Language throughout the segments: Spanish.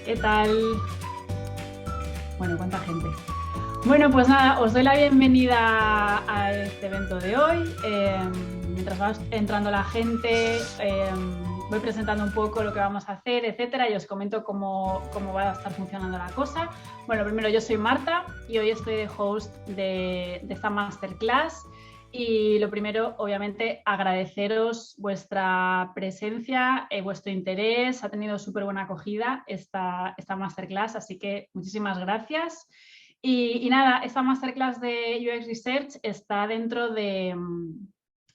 ¿Qué tal? Bueno, ¿cuánta gente? Bueno, pues nada, os doy la bienvenida a este evento de hoy. Mientras va entrando la gente, voy presentando un poco lo que vamos a hacer, etcétera, y os comento cómo va a estar funcionando la cosa. Bueno, primero yo soy Marta y hoy estoy de host de esta masterclass. Y lo primero, obviamente, agradeceros vuestra presencia, vuestro interés. Ha tenido súper buena acogida esta masterclass, así que muchísimas gracias. Y nada, esta masterclass de UX Research está dentro de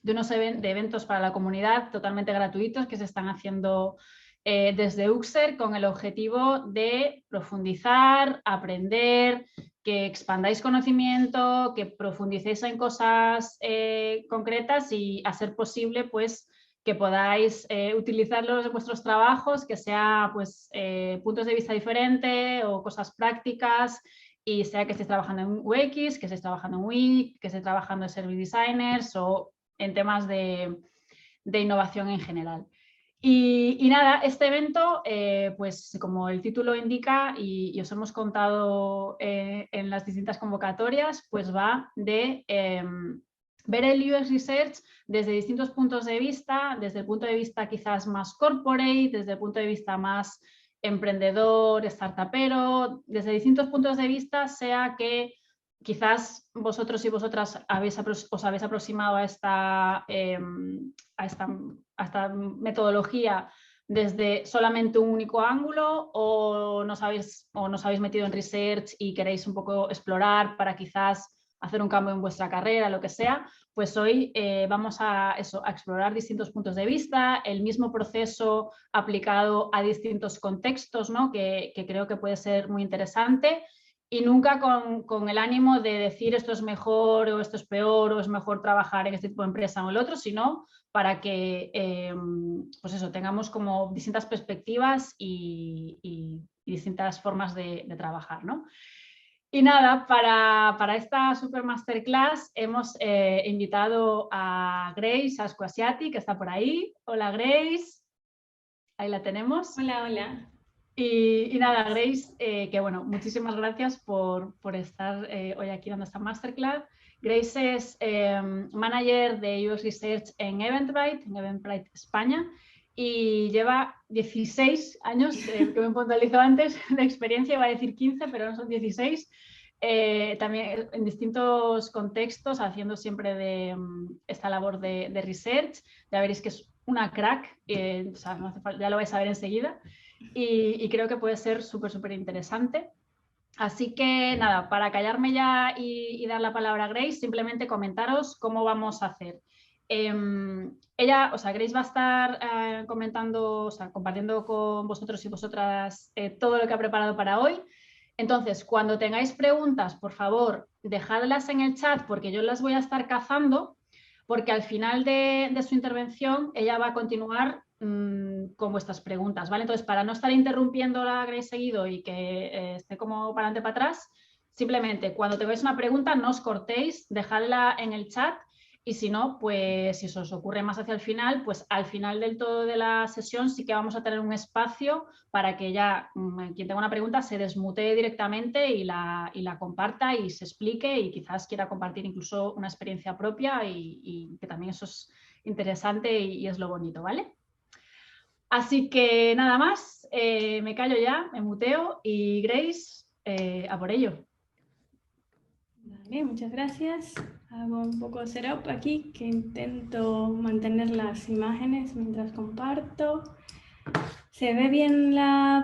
unos eventos para la comunidad totalmente gratuitos que se están haciendo desde Uxer con el objetivo de profundizar, aprender, que expandáis conocimiento, que profundicéis en cosas concretas y, a ser posible, pues que podáis utilizarlos en vuestros trabajos, que sea pues puntos de vista diferentes o cosas prácticas, y sea que estéis trabajando en UX, que estéis trabajando en UI, que estéis trabajando en Service Designers o en temas de innovación en general. Y nada, este evento, pues como el título indica y os hemos contado en las distintas convocatorias, pues va de ver el UX Research desde distintos puntos de vista, desde el punto de vista quizás más corporate, desde el punto de vista más emprendedor, startupero, desde distintos puntos de vista, sea que quizás vosotros y vosotras os habéis aproximado a esta metodología desde solamente un único ángulo, o nos habéis metido en research y queréis un poco explorar para quizás hacer un cambio en vuestra carrera, lo que sea. Pues hoy vamos a explorar distintos puntos de vista, el mismo proceso aplicado a distintos contextos, ¿no? que creo que puede ser muy interesante. Y nunca con el ánimo de decir esto es mejor o esto es peor o es mejor trabajar en este tipo de empresa o el otro, sino para que pues eso, tengamos como distintas perspectivas y distintas formas de trabajar, ¿no? Y nada, para esta super masterclass hemos invitado a Grace Asquasiati, que está por ahí. Hola Grace, ahí la tenemos. Hola, hola. Y nada, Grace, que bueno, muchísimas gracias por estar hoy aquí dando esta masterclass. Grace es manager de UX Research en Eventbrite España, y lleva 16 años, que me puntualizó antes, de experiencia. Iba a decir 15, pero no, son 16. También en distintos contextos, haciendo siempre esta labor de research. Ya veréis que es una crack, o sea, no hace falta, ya lo vais a ver enseguida. Y creo que puede ser súper interesante. Así que nada, para callarme ya y dar la palabra a Grace, simplemente comentaros cómo vamos a hacer. Ella, o sea, Grace va a estar comentando, o sea, compartiendo con vosotros y vosotras todo lo que ha preparado para hoy. Entonces, cuando tengáis preguntas, por favor, dejadlas en el chat, porque yo las voy a estar cazando, porque al final de su intervención ella va a continuar con vuestras preguntas, ¿vale? Entonces, para no estar interrumpiendo la Grace seguido y que esté como para adelante para atrás, simplemente cuando tengáis una pregunta no os cortéis, dejadla en el chat. Y si no, pues si se os ocurre más hacia el final, pues al final del todo de la sesión sí que vamos a tener un espacio para que ya quien tenga una pregunta se desmutee directamente y la comparta y se explique, y quizás quiera compartir incluso una experiencia propia, y que también eso es interesante y es lo bonito, ¿vale? Así que nada más, me callo ya, me muteo, y Grace, a por ello. Vale, muchas gracias. Hago un poco de setup aquí, que intento mantener las imágenes mientras comparto. ¿Se ve bien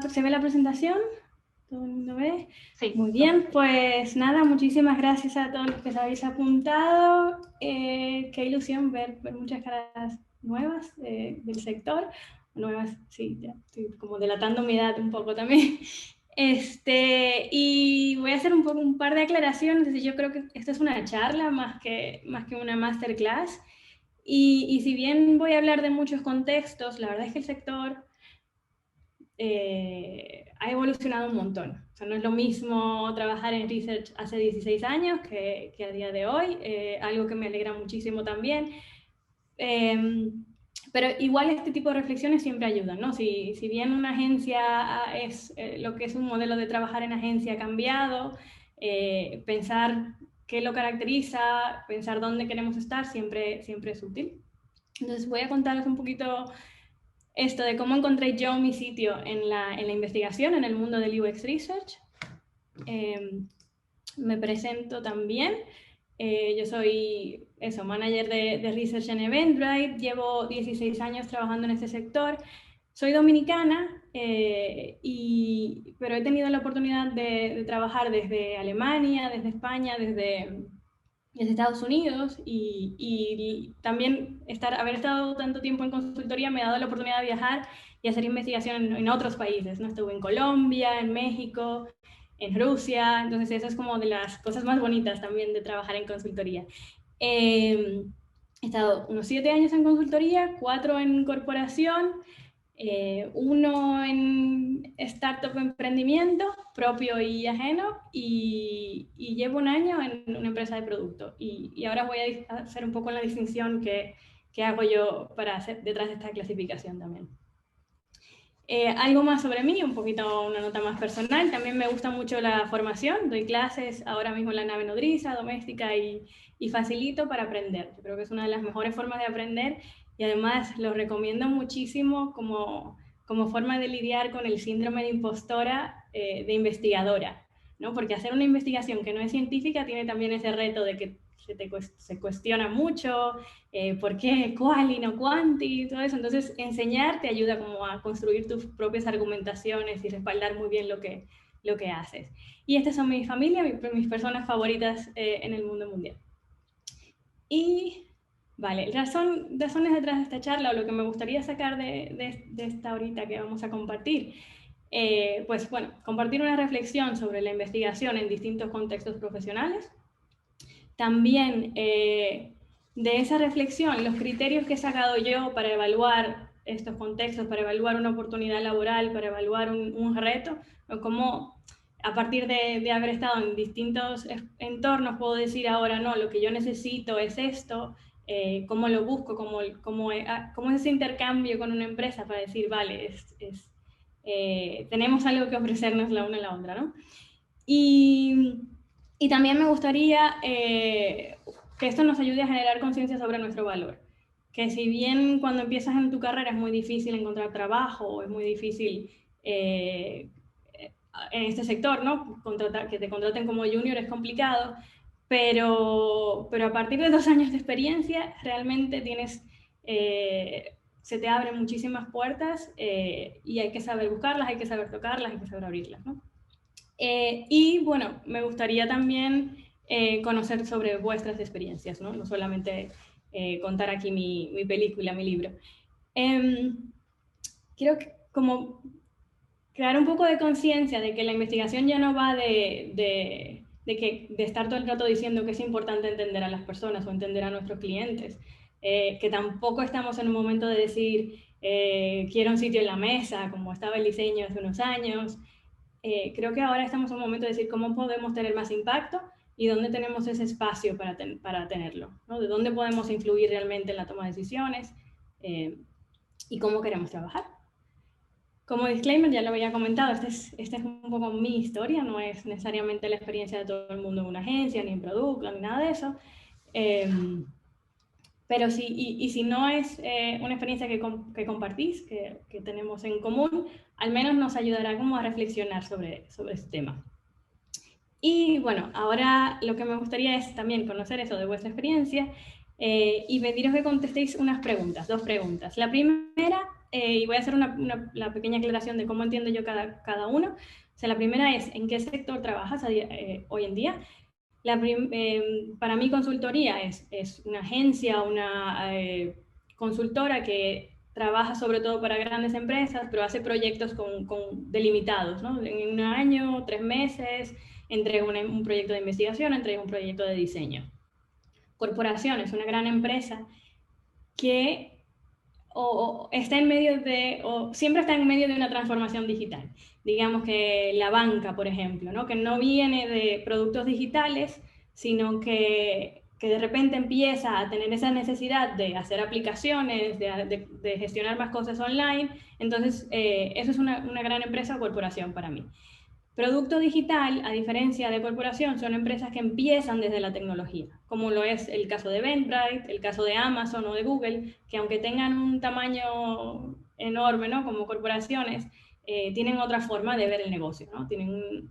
se ve la presentación? ¿Todo el mundo ve? Sí, Muy todo bien, perfecto. pues nada, muchísimas gracias a todos los que se habéis apuntado. Qué ilusión ver muchas caras nuevas del sector. Nuevas, sí, ya estoy como delatando mi edad un poco también. Y voy a hacer un par de aclaraciones. Yo creo que esta es una charla más que una masterclass. Y si bien voy a hablar de muchos contextos, la verdad es que el sector ha evolucionado un montón. O sea, no es lo mismo trabajar en research hace 16 años que a día de hoy, algo que me alegra muchísimo también. Pero igual este tipo de reflexiones siempre ayudan, ¿no? Si bien una agencia es lo que es un modelo de trabajar en agencia ha cambiado, pensar qué lo caracteriza, pensar dónde queremos estar, siempre es útil. Entonces voy a contaros un poquito esto de cómo encontré yo mi sitio en la investigación, en el mundo del UX Research. Me presento también. Yo soy manager de Research en Eventbrite, llevo 16 años trabajando en este sector. Soy dominicana, pero he tenido la oportunidad de trabajar desde Alemania, desde España, desde Estados Unidos y también haber estado tanto tiempo en consultoría me ha dado la oportunidad de viajar y hacer investigación en otros países, ¿no? Estuve en Colombia, en México, en Rusia, entonces eso es como de las cosas más bonitas también de trabajar en consultoría. He estado unos 7 años en consultoría, 4 en corporación, 1 en startup emprendimiento propio y ajeno y llevo 1 año en una empresa de producto y ahora voy a hacer un poco la distinción que hago yo para hacer detrás de esta clasificación también. Algo más sobre mí, un poquito una nota más personal. También me gusta mucho la formación. Doy clases ahora mismo en la nave nodriza, doméstica y facilito para aprender. Yo creo que es una de las mejores formas de aprender y además lo recomiendo muchísimo como forma de lidiar con el síndrome de impostora de investigadora, ¿no? Porque hacer una investigación que no es científica tiene también ese reto de que se cuestiona mucho, por qué, cuál y no cuánti, y todo eso. Entonces, enseñar te ayuda como a construir tus propias argumentaciones y respaldar muy bien lo que haces. Y estas son mi familia, mis personas favoritas en el mundo mundial. Y, vale, razones detrás de esta charla, o lo que me gustaría sacar de esta horita que vamos a compartir, pues bueno, compartir una reflexión sobre la investigación en distintos contextos profesionales. También de esa reflexión, los criterios que he sacado yo para evaluar estos contextos, para evaluar una oportunidad laboral, para evaluar un reto, o cómo a partir de haber estado en distintos entornos puedo decir ahora no, lo que yo necesito es esto, cómo lo busco, cómo es ese intercambio con una empresa para decir, vale, tenemos algo que ofrecernos la una a la otra, ¿no? Y también me gustaría que esto nos ayude a generar conciencia sobre nuestro valor. Que si bien cuando empiezas en tu carrera es muy difícil encontrar trabajo, o es muy difícil en este sector, ¿no? Que te contraten como junior es complicado, pero a partir de 2 años de experiencia realmente se te abren muchísimas puertas y hay que saber buscarlas, hay que saber tocarlas, hay que saber abrirlas, ¿no? Y bueno, me gustaría también conocer sobre vuestras experiencias, ¿no? No solamente contar aquí mi película, mi libro. Quiero como crear un poco de conciencia de que la investigación ya no va de estar todo el rato diciendo que es importante entender a las personas o entender a nuestros clientes, que tampoco estamos en un momento de decir quiero un sitio en la mesa, como estaba el diseño hace unos años. Creo que ahora estamos en un momento de decir cómo podemos tener más impacto y dónde tenemos ese espacio para tenerlo, ¿no? De dónde podemos influir realmente en la toma de decisiones y cómo queremos trabajar. Como disclaimer, ya lo había comentado, esta es un poco mi historia, no es necesariamente la experiencia de todo el mundo en una agencia, ni en producto, ni nada de eso. Pero sí, y si no es una experiencia que compartís, que tenemos en común, al menos nos ayudará como a reflexionar sobre este tema. Y bueno, ahora lo que me gustaría es también conocer eso de vuestra experiencia y pediros que contestéis unas preguntas, 2 preguntas. La primera, y voy a hacer la pequeña aclaración de cómo entiendo yo cada uno. O sea, la primera es, ¿en qué sector trabajas hoy en día? Para mí consultoría es una agencia, una consultora que trabaja sobre todo para grandes empresas, pero hace proyectos delimitados, ¿no? En 1 año, 3 meses, entre un proyecto de investigación, entre un proyecto de diseño. Corporación es una gran empresa que está en medio o siempre está en medio de una transformación digital. Digamos que la banca, por ejemplo, ¿no? Que no viene de productos digitales, sino que que de repente empieza a tener esa necesidad de hacer aplicaciones, de gestionar más cosas online. Entonces, eso es una gran empresa o corporación para mí. Producto digital, a diferencia de corporación, son empresas que empiezan desde la tecnología, como lo es el caso de Eventbrite, el caso de Amazon o de Google, que aunque tengan un tamaño enorme, ¿no?, como corporaciones, tienen otra forma de ver el negocio, ¿no?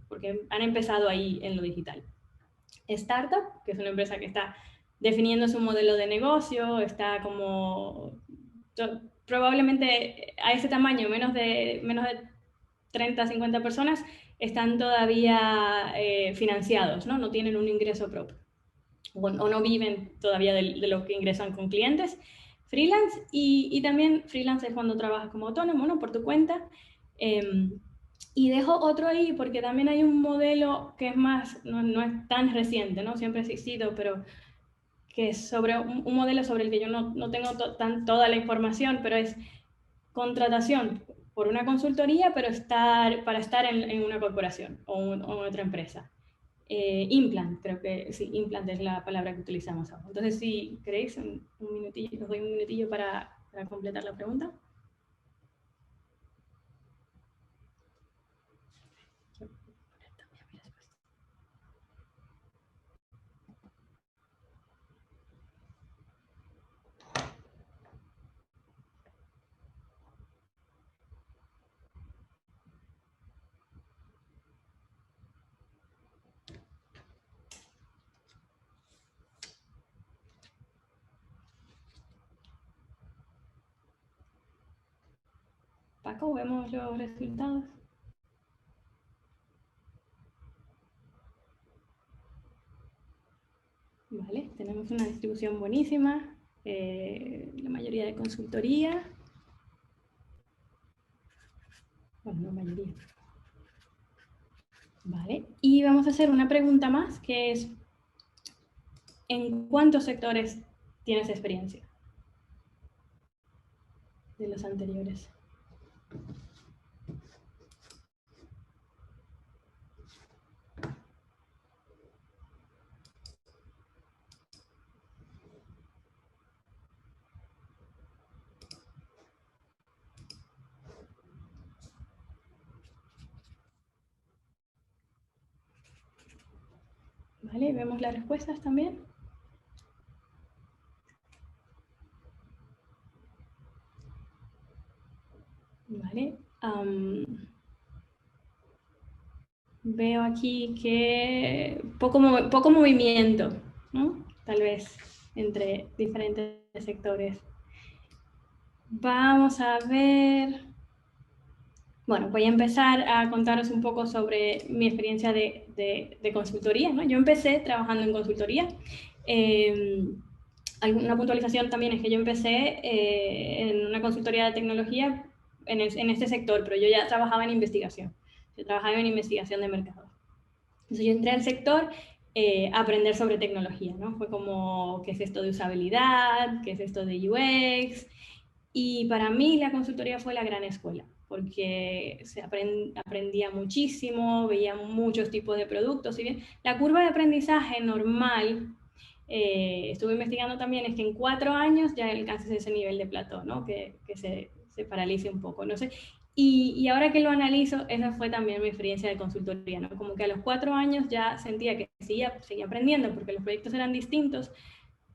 Porque han empezado ahí en lo digital. Startup, que es una empresa que está definiendo su modelo de negocio, está como probablemente a ese tamaño, menos de 30, 50 personas, están todavía financiados, ¿no? No tienen un ingreso propio o no viven todavía de lo que ingresan con clientes. Freelance y también freelance es cuando trabajas como autónomo, ¿no?, por tu cuenta. Y dejo otro ahí porque también hay un modelo que es más, no es tan reciente, ¿no?, siempre ha existido, pero que es sobre un modelo sobre el que yo no tengo toda la información, pero es contratación por una consultoría, pero para estar en una corporación o en otra empresa. Implant, creo que sí, implant es la palabra que utilizamos ahora. Entonces, si queréis, un minutillo, os doy un minutillo para completar la pregunta. Paco, vemos los resultados. Vale, tenemos una distribución buenísima, la mayoría de consultoría. Bueno, no mayoría. Vale, y vamos a hacer una pregunta más, que es, ¿en cuántos sectores tienes experiencia de los anteriores? Vale, vemos las respuestas también. Vale. Veo aquí que poco movimiento, ¿no?, tal vez entre diferentes sectores. Vamos a ver. Bueno, voy a empezar a contaros un poco sobre mi experiencia de consultoría, ¿no? Yo empecé trabajando en consultoría. Una puntualización también es que yo empecé en una consultoría de tecnología en este sector, pero yo ya trabajaba en investigación. Yo trabajaba en investigación de mercado. Entonces yo entré al sector a aprender sobre tecnología, ¿no? Fue como, ¿qué es esto de usabilidad? ¿Qué es esto de UX? Y para mí la consultoría fue la gran escuela, porque aprendía muchísimo, veía muchos tipos de productos. Si bien la curva de aprendizaje normal, estuve investigando también, es que en 4 años ya alcances ese nivel de plató, ¿no?, que se paralice un poco, no sé. Y ahora que lo analizo, esa fue también mi experiencia de consultoría, ¿no? Como que a los 4 años ya sentía que seguía aprendiendo, porque los proyectos eran distintos,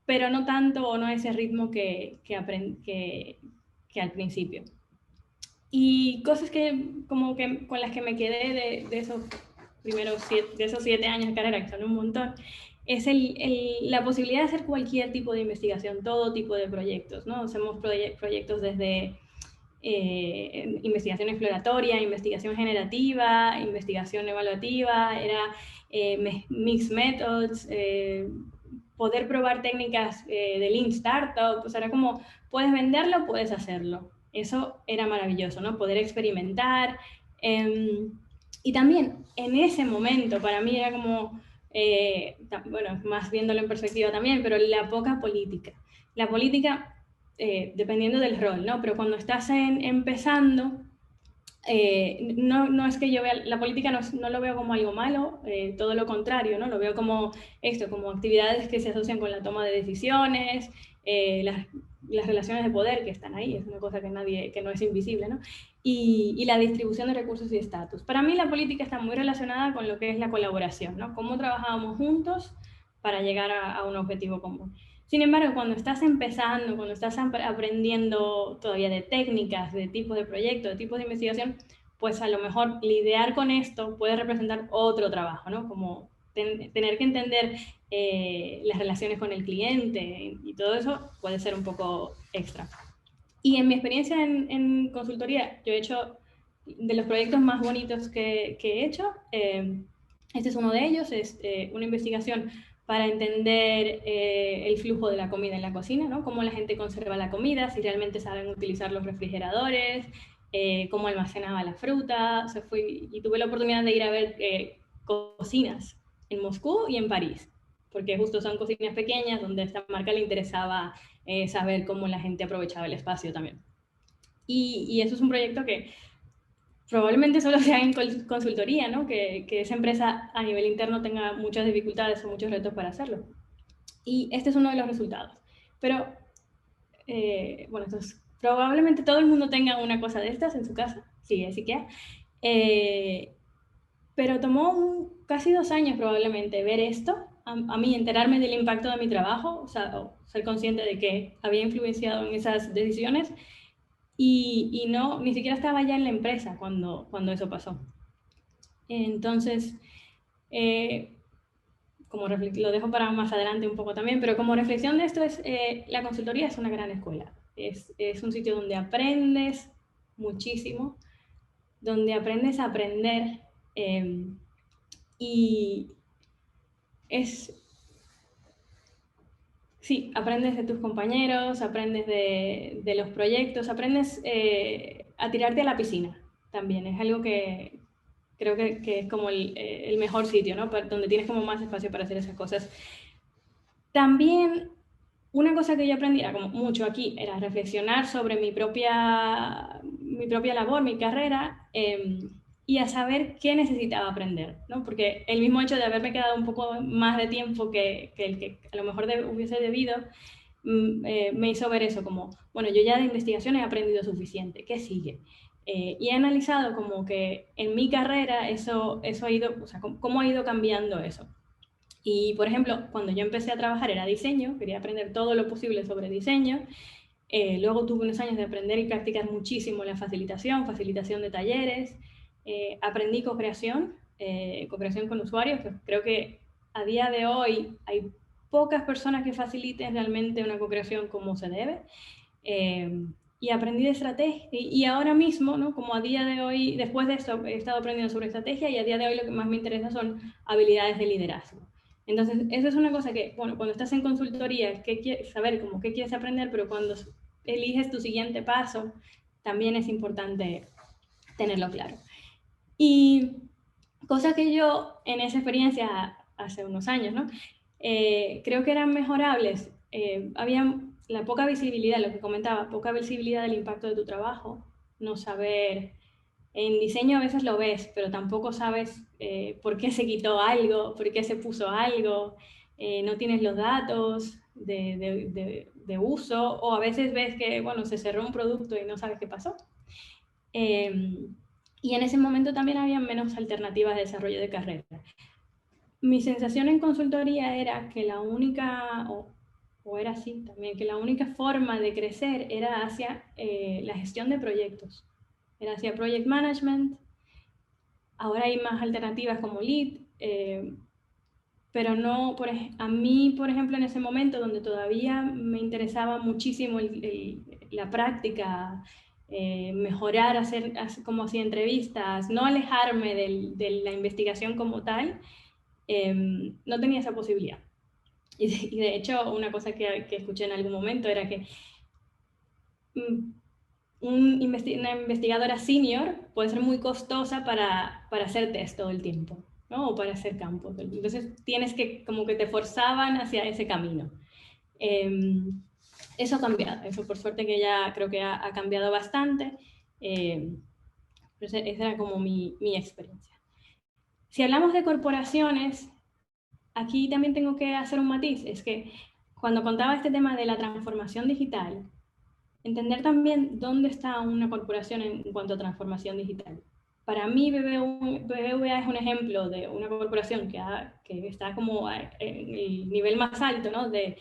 pero no tanto o no ese ritmo que al principio. Y cosas que como que con las que me quedé de esos primeros 7 años de carrera, que son un montón, es la posibilidad de hacer cualquier tipo de investigación, todo tipo de proyectos, ¿no? Hacemos proyectos desde investigación exploratoria, investigación generativa, investigación evaluativa, era mixed methods, poder probar técnicas de Lean Startup, o sea, era como, puedes venderlo, puedes hacerlo. Eso era maravilloso, ¿no? Poder experimentar. Y también, en ese momento, para mí era como, bueno, más viéndolo en perspectiva también, pero la poca política. La política, dependiendo del rol, ¿no? Pero cuando estás empezando, no es que yo vea, la política no lo veo como algo malo, todo lo contrario, ¿no? Lo veo como esto, como actividades que se asocian con la toma de decisiones, las relaciones de poder que están ahí, es una cosa que no es invisible, ¿no? Y la distribución de recursos y estatus. Para mí la política está muy relacionada con lo que es la colaboración, ¿no? Cómo trabajamos juntos para llegar a un objetivo común. Sin embargo, cuando estás empezando, cuando estás aprendiendo todavía de técnicas, de tipos de proyectos, de tipos de investigación, pues a lo mejor lidiar con esto puede representar otro trabajo, ¿no? Como tener que entender las relaciones con el cliente y todo eso puede ser un poco extra. Y en mi experiencia en consultoría, yo he hecho de los proyectos más bonitos que he hecho, este es uno de ellos, es una investigación para entender el flujo de la comida en la cocina, ¿no? Cómo la gente conserva la comida, si realmente saben utilizar los refrigeradores, cómo almacenaba la fruta. O sea, y tuve la oportunidad de ir a ver cocinas en Moscú y en París, porque justo son cocinas pequeñas donde a esta marca le interesaba saber cómo la gente aprovechaba el espacio también. Y eso es un proyecto que probablemente solo sea en consultoría, ¿no? Que esa empresa a nivel interno tenga muchas dificultades o muchos retos para hacerlo. Y este es uno de los resultados. Pero, bueno, entonces, probablemente todo el mundo tenga una cosa de estas en su casa, sí, así que, pero tomó casi 2 años probablemente ver esto, a mí enterarme del impacto de mi trabajo, o sea, o ser consciente de que había influenciado en esas decisiones y no, ni siquiera estaba ya en la empresa cuando eso pasó. Entonces, como lo dejo para más adelante un poco también, pero como reflexión de esto es, la consultoría es una gran escuela. Es un sitio donde aprendes muchísimo, donde aprendes a aprender y es, sí, aprendes de tus compañeros, aprendes de los proyectos, aprendes a tirarte a la piscina también. Es algo que creo que es como el mejor sitio, ¿no? Donde tienes como más espacio para hacer esas cosas. También una cosa que yo aprendí, era como mucho aquí, era reflexionar sobre mi propia labor, mi carrera, y a saber qué necesitaba aprender, ¿no? Porque el mismo hecho de haberme quedado un poco más de tiempo que el que a lo mejor hubiese debido, me hizo ver eso como, bueno, yo ya de investigación he aprendido suficiente, ¿qué sigue? Y he analizado como que en mi carrera eso ha ido, o sea, cómo ha ido cambiando eso. Y, por ejemplo, cuando yo empecé a trabajar era diseño, quería aprender todo lo posible sobre diseño. Luego tuve unos años de aprender y practicar muchísimo la facilitación de talleres. Aprendí co-creación con usuarios, que creo que a día de hoy hay pocas personas que faciliten realmente una co-creación como se debe. Y aprendí de estrategia. Y ahora mismo, ¿no? Como a día de hoy, después de esto, he estado aprendiendo sobre estrategia y a día de hoy lo que más me interesa son habilidades de liderazgo. Entonces, eso es una cosa que, bueno, cuando estás en consultoría, saber como qué quieres aprender, pero cuando eliges tu siguiente paso, también es importante tenerlo claro. Y cosas que yo en esa experiencia hace unos años, ¿no? Creo que eran mejorables. Había la poca visibilidad, lo que comentaba, poca visibilidad del impacto de tu trabajo, no saber. En diseño a veces lo ves, pero tampoco sabes por qué se quitó algo, por qué se puso algo, no tienes los datos de uso, o a veces ves que, bueno, se cerró un producto y no sabes qué pasó. Y en ese momento también había menos alternativas de desarrollo de carrera. Mi sensación en consultoría era que la única, o era así también, que la única forma de crecer era hacia la gestión de proyectos, era hacia project management. Ahora hay más alternativas como lead, pero no, a mí, por ejemplo, en ese momento donde todavía me interesaba muchísimo la práctica, mejorar, hacer como hacía entrevistas, no alejarme de la investigación como tal, no tenía esa posibilidad. Y de hecho, una cosa que escuché en algún momento era que una investigadora senior puede ser muy costosa para hacer test todo el tiempo, ¿no? O para hacer campo. Entonces tienes que, como que te forzaban hacia ese camino. Eso ha cambiado, eso por suerte que ya creo que ha cambiado bastante. Esa era como mi experiencia. Si hablamos de corporaciones, aquí también tengo que hacer un matiz, es que cuando contaba este tema de la transformación digital, entender también dónde está una corporación en cuanto a transformación digital. Para mí, BBVA es un ejemplo de una corporación que está como en el nivel más alto, ¿no? De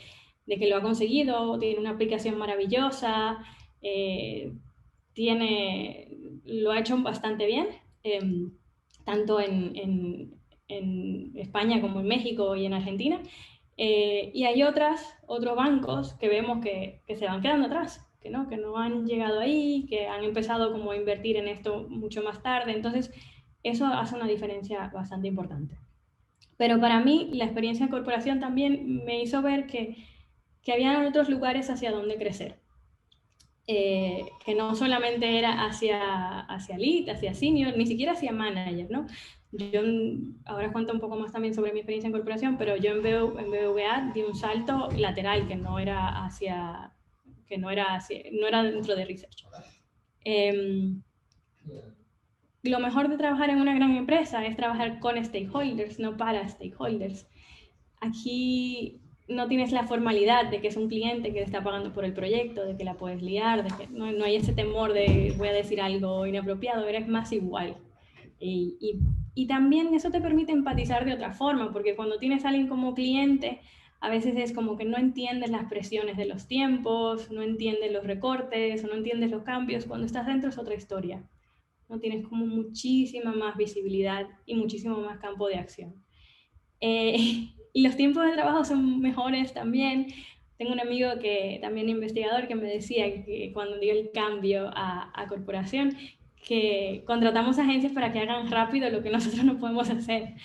que lo ha conseguido, tiene una aplicación maravillosa, lo ha hecho bastante bien, tanto en España como en México y en Argentina. Y hay otros bancos que vemos que se van quedando atrás, que no han llegado ahí, que han empezado como a invertir en esto mucho más tarde. Entonces, eso hace una diferencia bastante importante. Pero para mí, la experiencia en corporación también me hizo ver que había otros lugares hacia donde crecer. Que no solamente era hacia lead, hacia senior, ni siquiera hacia manager, ¿no? Yo ahora cuento un poco más también sobre mi experiencia en corporación, pero yo en BBVA di un salto lateral que no era dentro de research. Lo mejor de trabajar en una gran empresa es trabajar con stakeholders, no para stakeholders. Aquí no tienes la formalidad de que es un cliente que te está pagando por el proyecto, de que la puedes liar, de que no hay ese temor de voy a decir algo inapropiado, eres más igual. Y también eso te permite empatizar de otra forma, porque cuando tienes a alguien como cliente, a veces es como que no entiendes las presiones de los tiempos, no entiendes los recortes, o no entiendes los cambios. Cuando estás dentro es otra historia. No tienes como muchísima más visibilidad y muchísimo más campo de acción. Y los tiempos de trabajo son mejores también. Tengo un amigo que también investigador que me decía que cuando dio el cambio a corporación, que contratamos agencias para que hagan rápido lo que nosotros no podemos hacer.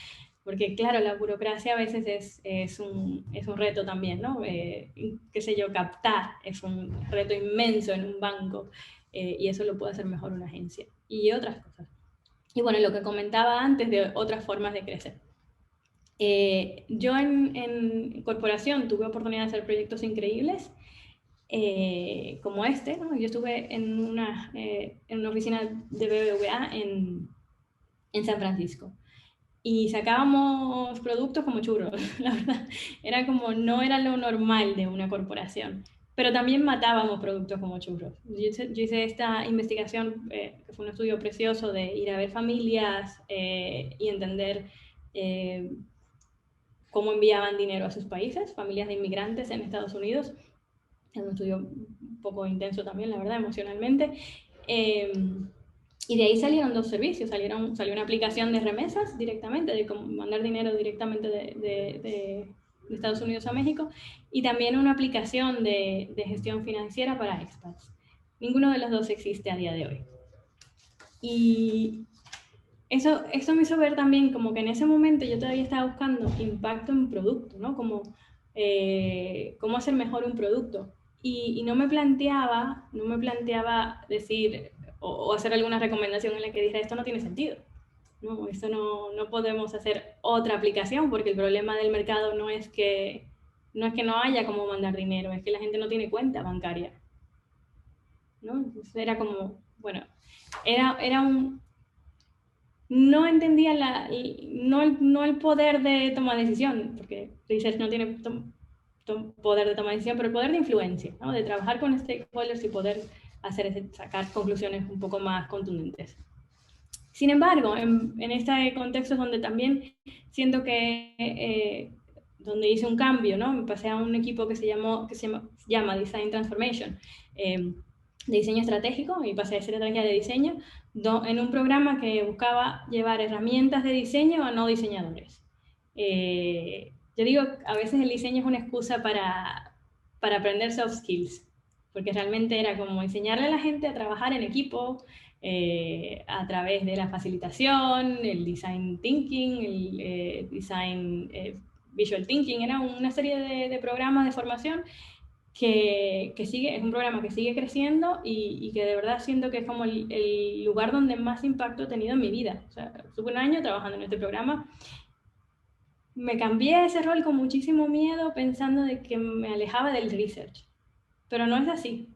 Porque claro, la burocracia a veces es un reto también, ¿no? Qué sé yo, captar es un reto inmenso en un banco y eso lo puede hacer mejor una agencia. Y otras cosas. Y bueno, lo que comentaba antes de otras formas de crecer. Yo en corporación tuve oportunidad de hacer proyectos increíbles como este, ¿no? Yo estuve en una oficina de BBVA en San Francisco y sacábamos productos como churros, la verdad. No era lo normal de una corporación, pero también matábamos productos como churros. Yo hice esta investigación, que fue un estudio precioso de ir a ver familias y entender cómo enviaban dinero a sus países, familias de inmigrantes en Estados Unidos. Es un estudio un poco intenso también, la verdad, emocionalmente. Y de ahí salieron dos servicios. Salió una aplicación de remesas directamente, de cómo mandar dinero directamente de Estados Unidos a México, y también una aplicación de gestión financiera para expats. Ninguno de los dos existe a día de hoy. Y eso me hizo ver también como que en ese momento yo todavía estaba buscando impacto en producto, ¿no? Como cómo hacer mejor un producto. Y no me planteaba decir o hacer alguna recomendación en la que dijera esto no tiene sentido. No, esto no podemos hacer otra aplicación porque el problema del mercado no es que no haya cómo mandar dinero, es que la gente no tiene cuenta bancaria, ¿no? Entonces era como, bueno, era un, no entendía no el poder de toma de decisión, porque research no tiene poder de toma de decisión, pero el poder de influencia, ¿no? De trabajar con stakeholders y poder sacar conclusiones un poco más contundentes. Sin embargo, en este contexto es donde también siento que donde hice un cambio, ¿no? Me pasé a un equipo que se llama Design Transformation, de diseño estratégico, y pasé a ser estrategia de diseño en un programa que buscaba llevar herramientas de diseño a no diseñadores. Yo digo, a veces el diseño es una excusa para aprender soft skills, porque realmente era como enseñarle a la gente a trabajar en equipo a través de la facilitación, el design thinking, el design visual thinking. Era una serie de programas de formación que es un programa que sigue creciendo y que de verdad siento que es como el lugar donde más impacto he tenido en mi vida. O sea, estuve un año trabajando en este programa. Me cambié ese rol con muchísimo miedo pensando de que me alejaba del research, pero no es así.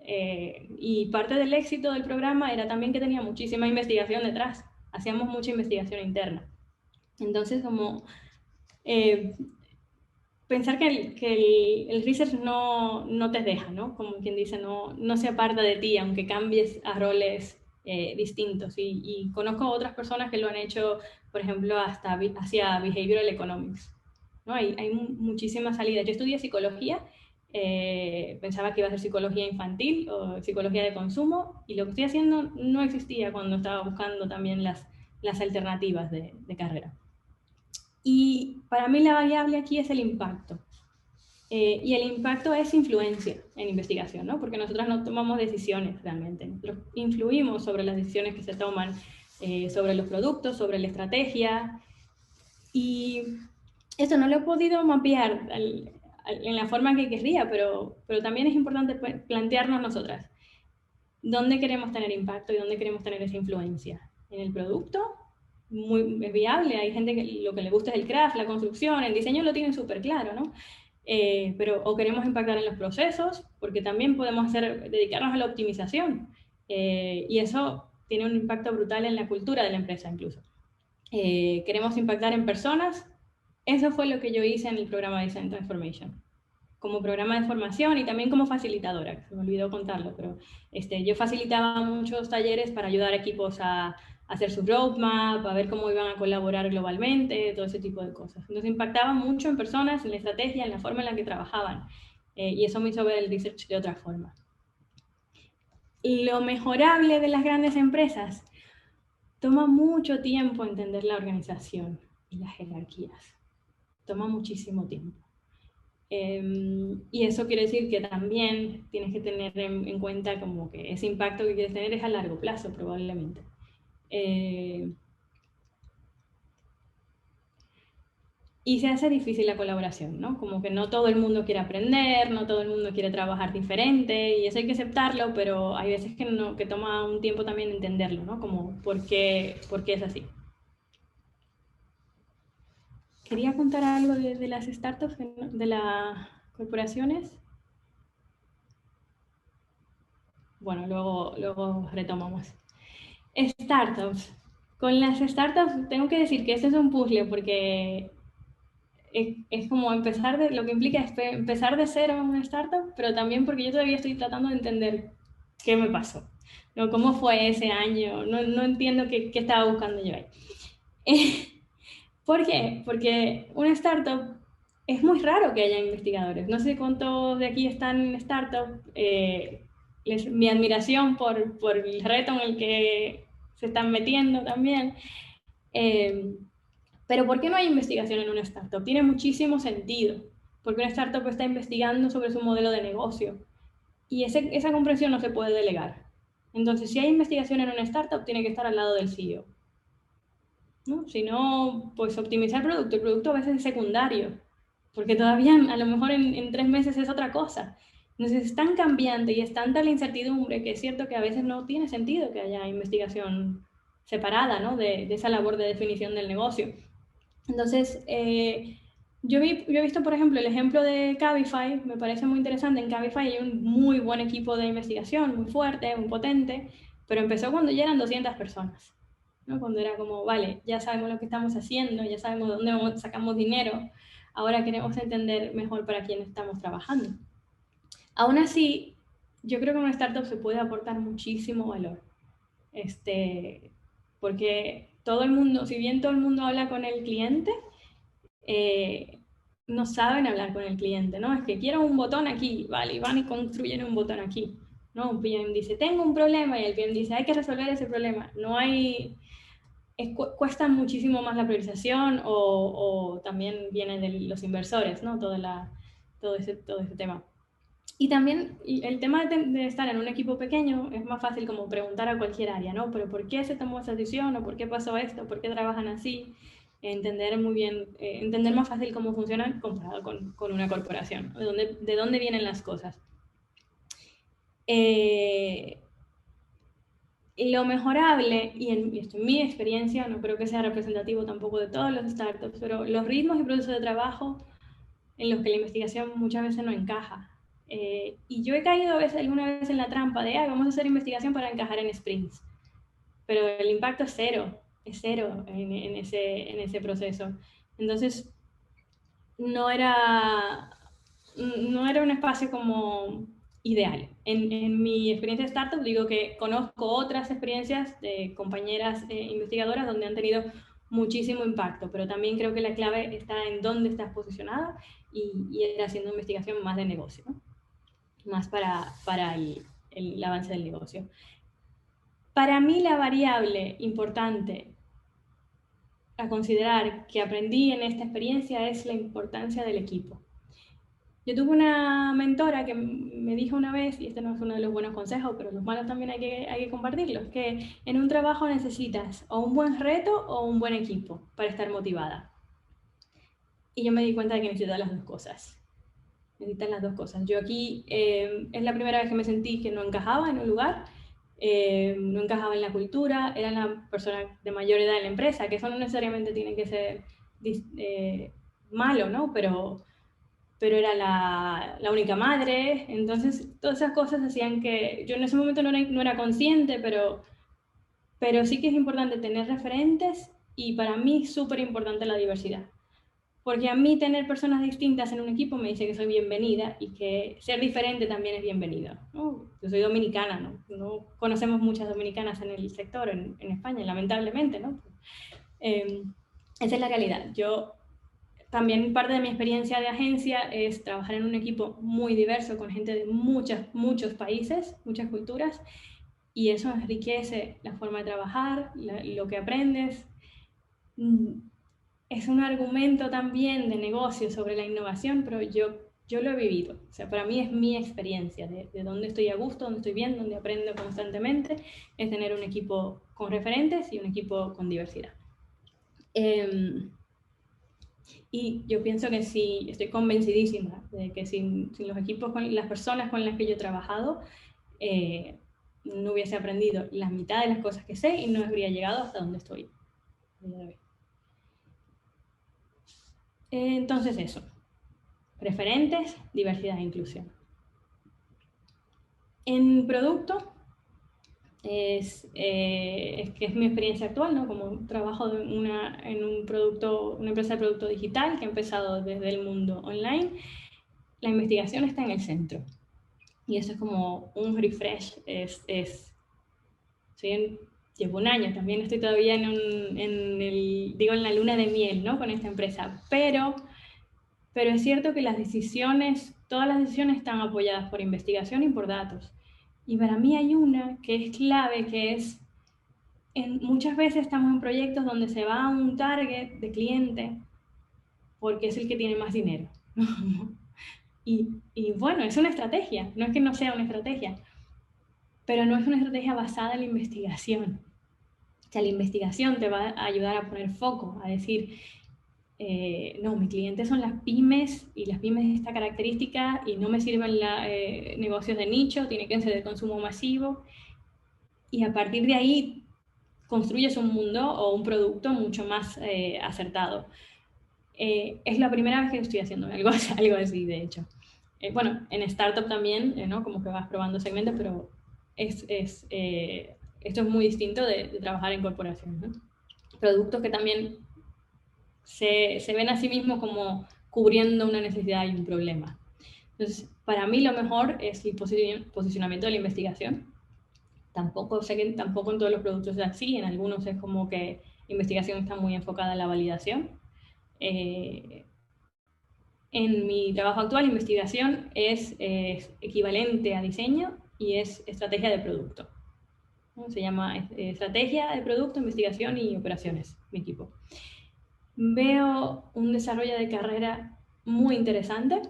Y parte del éxito del programa era también que tenía muchísima investigación detrás. Hacíamos mucha investigación interna. Entonces, como pensar que el research no te deja, ¿no? Como quien dice, no se aparta de ti, aunque cambies a roles distintos. Y conozco otras personas que lo han hecho, por ejemplo, hasta hacia behavioral economics, ¿no? Hay muchísimas salidas. Yo estudié psicología, pensaba que iba a ser psicología infantil o psicología de consumo, y lo que estoy haciendo no existía cuando estaba buscando también las alternativas de carrera. Y para mí la variable aquí es el impacto. Y el impacto es influencia en investigación, ¿no? Porque nosotros no tomamos decisiones realmente. Nosotros influimos sobre las decisiones que se toman, sobre los productos, sobre la estrategia. Y esto no lo he podido mapear en la forma que querría, pero también es importante plantearnos nosotras dónde queremos tener impacto y dónde queremos tener esa influencia. En el producto, es viable. Hay gente que lo que le gusta es el craft, la construcción, el diseño lo tienen súper claro, ¿no? O queremos impactar en los procesos, porque también podemos dedicarnos a la optimización. Y eso tiene un impacto brutal en la cultura de la empresa incluso. Queremos impactar en personas. Eso fue lo que yo hice en el programa Design Transformation, como programa de formación y también como facilitadora. Se me olvidó contarlo, pero yo facilitaba muchos talleres para ayudar a equipos a hacer su roadmap, a ver cómo iban a colaborar globalmente, todo ese tipo de cosas. Entonces impactaba mucho en personas, en la estrategia, en la forma en la que trabajaban. Y eso me hizo ver el research de otra forma. Lo mejorable de las grandes empresas: toma mucho tiempo entender la organización y las jerarquías. Toma muchísimo tiempo. Y eso quiere decir que también tienes que tener en cuenta como que ese impacto que quieres tener es a largo plazo, probablemente. Y se hace difícil la colaboración, ¿no? Como que no todo el mundo quiere aprender, no todo el mundo quiere trabajar diferente, y eso hay que aceptarlo, pero hay veces que toma un tiempo también entenderlo, ¿no? Como por qué es así. Quería contar algo de las startups, de las corporaciones. Bueno, luego retomamos. Startups. Con las startups tengo que decir que este es un puzzle, porque es como lo que implica es empezar de cero en una startup, pero también porque yo todavía estoy tratando de entender qué me pasó, ¿no? ¿Cómo fue ese año? No entiendo qué estaba buscando yo ahí. ¿Por qué? Porque una startup es muy raro que haya investigadores. No sé cuántos de aquí están en startup. Mi admiración por el reto en el que se están metiendo también. Pero ¿por qué no hay investigación en una startup? Tiene muchísimo sentido, porque una startup está investigando sobre su modelo de negocio, y esa comprensión no se puede delegar. Entonces, si hay investigación en una startup, tiene que estar al lado del CEO, ¿no? Si no, pues optimizar el producto a veces es secundario, porque todavía a lo mejor en 3 meses es otra cosa. Entonces es tan cambiante y es tanta la incertidumbre que es cierto que a veces no tiene sentido que haya investigación separada, ¿no? de esa labor de definición del negocio. Entonces, yo he visto, por ejemplo, el ejemplo de Cabify. Me parece muy interesante. En Cabify hay un muy buen equipo de investigación, muy fuerte, muy potente, pero empezó cuando ya eran 200 personas, ¿no? Cuando era como, vale, ya sabemos lo que estamos haciendo, ya sabemos dónde sacamos dinero, ahora queremos entender mejor para quién estamos trabajando. Aún así, yo creo que en una startup se puede aportar muchísimo valor, porque todo el mundo, si bien todo el mundo habla con el cliente, no saben hablar con el cliente, ¿no? Es que quiero un botón aquí, vale, y van y construyen un botón aquí, ¿no? Un PM dice, tengo un problema, y el PM dice, hay que resolver ese problema. No hay... cuesta muchísimo más la priorización, o también viene de los inversores, ¿no? Todo ese tema. Y también el tema de estar en un equipo pequeño es más fácil como preguntar a cualquier área, ¿no? Pero ¿por qué se tomó esa decisión? ¿O por qué pasó esto? ¿Por qué trabajan así? Entender muy bien, entender más fácil cómo funcionan comparado con una corporación, de dónde vienen las cosas. Lo mejorable, y esto en mi experiencia, no creo que sea representativo tampoco de todos los startups, pero los ritmos y procesos de trabajo en los que la investigación muchas veces no encaja. Y yo he caído alguna vez en la trampa de, vamos a hacer investigación para encajar en sprints, pero el impacto es cero en ese proceso. Entonces, no era un espacio como ideal. En mi experiencia de startup digo que conozco otras experiencias de compañeras investigadoras donde han tenido muchísimo impacto, pero también creo que la clave está en dónde estás posicionada y era haciendo investigación más de negocio, ¿no? Más para el avance del negocio. Para mí la variable importante a considerar que aprendí en esta experiencia es la importancia del equipo. Yo tuve una mentora que me dijo una vez, y este no es uno de los buenos consejos, pero los malos también hay que compartirlos, que en un trabajo necesitas o un buen reto o un buen equipo para estar motivada. Y yo me di cuenta de que necesitaba las dos cosas. Necesitas las dos cosas. Yo aquí es la primera vez que me sentí que no encajaba en un lugar, no encajaba en la cultura, era la persona de mayor edad en la empresa, que eso no necesariamente tiene que ser malo, ¿no? Pero era la única madre, entonces todas esas cosas hacían que yo en ese momento no era consciente, pero sí que es importante tener referentes y para mí súper importante la diversidad. Porque a mí tener personas distintas en un equipo me dice que soy bienvenida y que ser diferente también es bienvenido, ¿no? Yo soy dominicana, ¿no? No conocemos muchas dominicanas en el sector en España, lamentablemente, ¿no? Esa es la realidad. Yo también parte de mi experiencia de agencia es trabajar en un equipo muy diverso con gente de muchos países, muchas culturas, y eso enriquece la forma de trabajar, lo que aprendes. Es un argumento también de negocio sobre la innovación, pero yo lo he vivido. O sea, para mí es mi experiencia de dónde estoy a gusto, dónde estoy bien, dónde aprendo constantemente, es tener un equipo con referentes y un equipo con diversidad. Y yo pienso que sí, estoy convencidísima de que sin los equipos, con las personas con las que yo he trabajado, no hubiese aprendido la mitad de las cosas que sé y no habría llegado hasta donde estoy. Entonces eso, referentes, diversidad e inclusión. En producto, que es mi experiencia actual, ¿no? Como trabajo en una empresa de producto digital que ha empezado desde el mundo online, la investigación está en el centro. Y eso es como un refresh. Llevo un año, también estoy todavía en la luna de miel, ¿no? Con esta empresa. Pero es cierto que todas las decisiones están apoyadas por investigación y por datos. Y para mí hay una que es clave, que es, muchas veces estamos en proyectos donde se va a un target de cliente porque es el que tiene más dinero. Y bueno, es una estrategia, no es que no sea una estrategia, pero no es una estrategia basada en la investigación. O sea, la investigación te va a ayudar a poner foco, a decir, no, mi cliente son las pymes y las pymes de esta característica y no me sirven negocios de nicho, tiene que ser de consumo masivo. Y a partir de ahí construyes un mundo o un producto mucho más acertado. Es la primera vez que estoy haciendo algo así, de hecho. Bueno, en startup también, ¿no? Como que vas probando segmentos, pero esto es muy distinto de trabajar en corporación, ¿no? Productos que también se ven a sí mismos como cubriendo una necesidad y un problema. Entonces, para mí lo mejor es el posicionamiento de la investigación. Sé que tampoco en todos los productos es así, en algunos es como que la investigación está muy enfocada en la validación. En mi trabajo actual, investigación es equivalente a diseño y es estrategia de producto. Se llama estrategia de producto, investigación y operaciones, mi equipo. Veo un desarrollo de carrera muy interesante.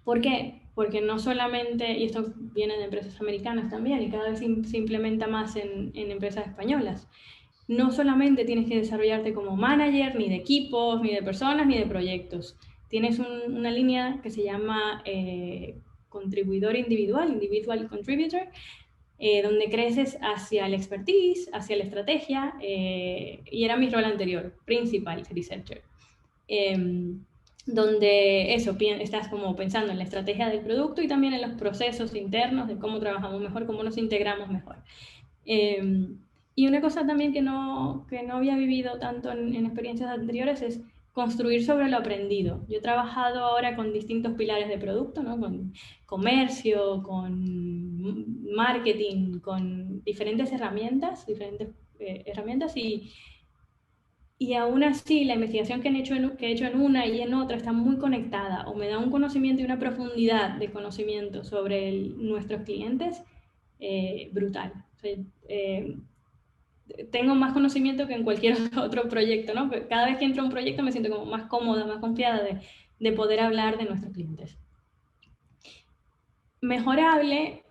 ¿Por qué? Porque no solamente, y esto viene de empresas americanas también, y cada vez se implementa más en empresas españolas, no solamente tienes que desarrollarte como manager, ni de equipos, ni de personas, ni de proyectos. Tienes una línea que se llama contribuidor individual, individual contributor, donde creces hacia el expertise, hacia la estrategia, y era mi rol anterior, principal researcher. donde eso, estás como pensando en la estrategia del producto y también en los procesos internos de cómo trabajamos mejor, cómo nos integramos mejor. Y una cosa también que no había vivido tanto en experiencias anteriores es construir sobre lo aprendido. Yo he trabajado ahora con distintos pilares de producto, ¿no? Con comercio, con marketing, con diferentes herramientas y aún así la investigación que he hecho en una y en otra está muy conectada o me da un conocimiento y una profundidad de conocimiento sobre nuestros clientes brutal. O sea, tengo más conocimiento que en cualquier otro proyecto, ¿no? Cada vez que entro a un proyecto me siento como más cómoda, más confiada de poder hablar de nuestros clientes. Mejorable,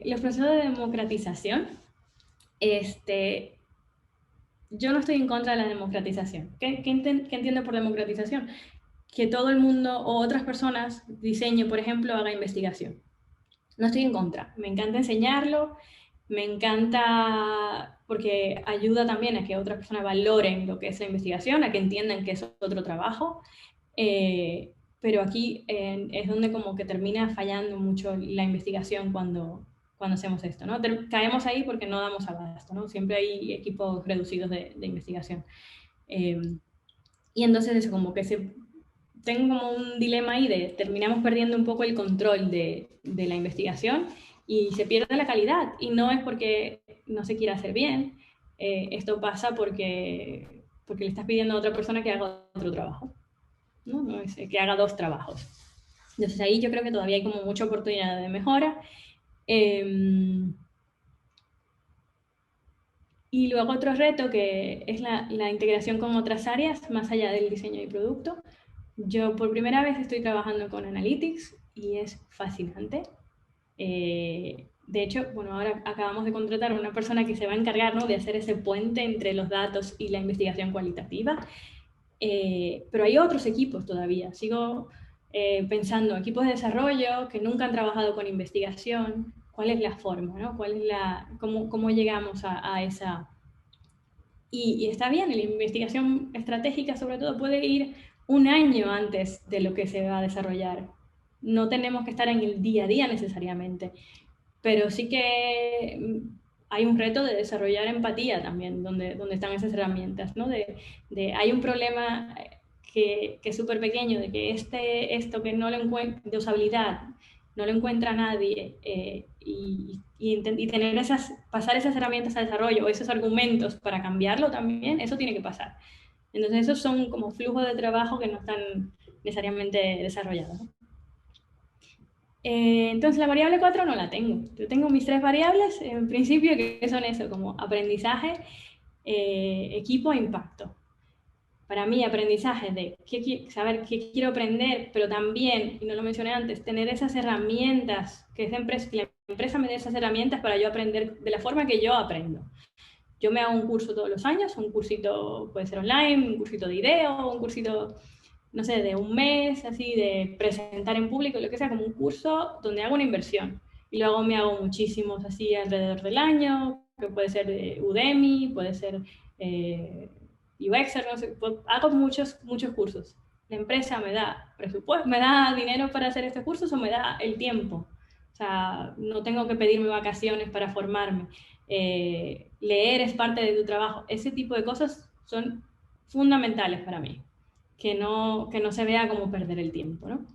los procesos de democratización. Yo no estoy en contra de la democratización. ¿Qué entiendo por democratización? Que todo el mundo o otras personas, diseño, por ejemplo, haga investigación. No estoy en contra. Me encanta enseñarlo, me encanta porque ayuda también a que otras personas valoren lo que es la investigación, a que entiendan que es otro trabajo. Pero aquí es donde como que termina fallando mucho la investigación cuando hacemos esto, ¿no? Caemos ahí porque no damos abasto, ¿no? Siempre hay equipos reducidos de investigación. Y entonces eso como que tengo como un dilema ahí de terminamos perdiendo un poco el control de la investigación y se pierde la calidad. Y no es porque no se quiera hacer bien, esto pasa porque le estás pidiendo a otra persona que haga otro trabajo, ¿no? No es que haga dos trabajos. Entonces ahí yo creo que todavía hay como mucha oportunidad de mejora. Y luego otro reto que es la integración con otras áreas más allá del diseño y producto. Yo por primera vez estoy trabajando con Analytics y es fascinante. De hecho, bueno, ahora acabamos de contratar a una persona que se va a encargar, ¿no?, de hacer ese puente entre los datos y la investigación cualitativa. Pero hay otros equipos todavía. Sigo pensando, equipos de desarrollo que nunca han trabajado con investigación. ¿Cuál es la forma, ¿no? ¿Cómo llegamos a esa? Y está bien, la investigación estratégica sobre todo puede ir un año antes de lo que se va a desarrollar. No tenemos que estar en el día a día necesariamente, pero sí que hay un reto de desarrollar empatía también, donde están esas herramientas, ¿no? Hay un problema que es súper pequeño, de que esto que no lo encuentra, de usabilidad, no lo encuentra nadie, y tener pasar esas herramientas a desarrollo o esos argumentos para cambiarlo también, eso tiene que pasar. Entonces esos son como flujos de trabajo que no están necesariamente desarrollados, ¿no? Entonces la variable 4 no la tengo. Yo tengo mis 3 variables, en principio, que son eso, como aprendizaje, equipo e impacto. Para mí, aprendizaje de saber qué quiero aprender, pero también, y no lo mencioné antes, tener esas herramientas, que la empresa me dé esas herramientas para yo aprender de la forma que yo aprendo. Yo me hago un curso todos los años, un cursito puede ser online, un cursito de IDEO, un cursito, no sé, de un mes, así, de presentar en público, lo que sea, como un curso donde hago una inversión. Y luego me hago muchísimos así alrededor del año, que puede ser de Udemy, puede ser UX, no sé, hago muchos cursos. La empresa me da presupuesto, me da dinero para hacer estos cursos o me da el tiempo. O sea, no tengo que pedirme vacaciones para formarme. Leer es parte de tu trabajo. Ese tipo de cosas son fundamentales para mí. Que no se vea como perder el tiempo, ¿no?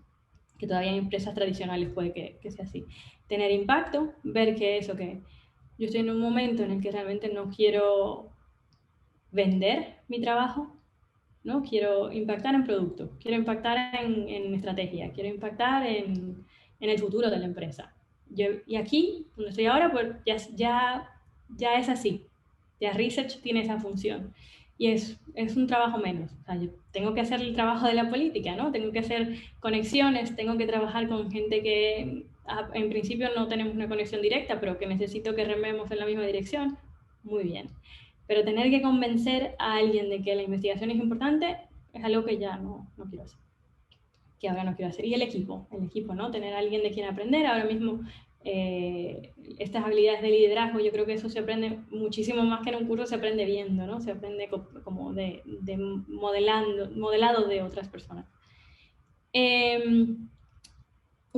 Que todavía en empresas tradicionales puede que sea así. Tener impacto, ver que yo estoy en un momento en el que realmente no quiero vender mi trabajo, ¿no? Quiero impactar en producto, quiero impactar en estrategia, quiero impactar en el futuro de la empresa. Y aquí, donde estoy ahora, pues ya es así. Ya Research tiene esa función. Y es un trabajo menos. O sea, yo tengo que hacer el trabajo de la política, ¿no? Tengo que hacer conexiones, tengo que trabajar con gente que en principio no tenemos una conexión directa, pero que necesito que rememos en la misma dirección. Muy bien. Pero tener que convencer a alguien de que la investigación es importante es algo que ya no quiero hacer. Que ahora no quiero hacer. Y el equipo, ¿no? Tener a alguien de quien aprender. Ahora mismo estas habilidades de liderazgo, yo creo que eso se aprende muchísimo más que en un curso, se aprende viendo, ¿no? Se aprende como de modelado de otras personas. Un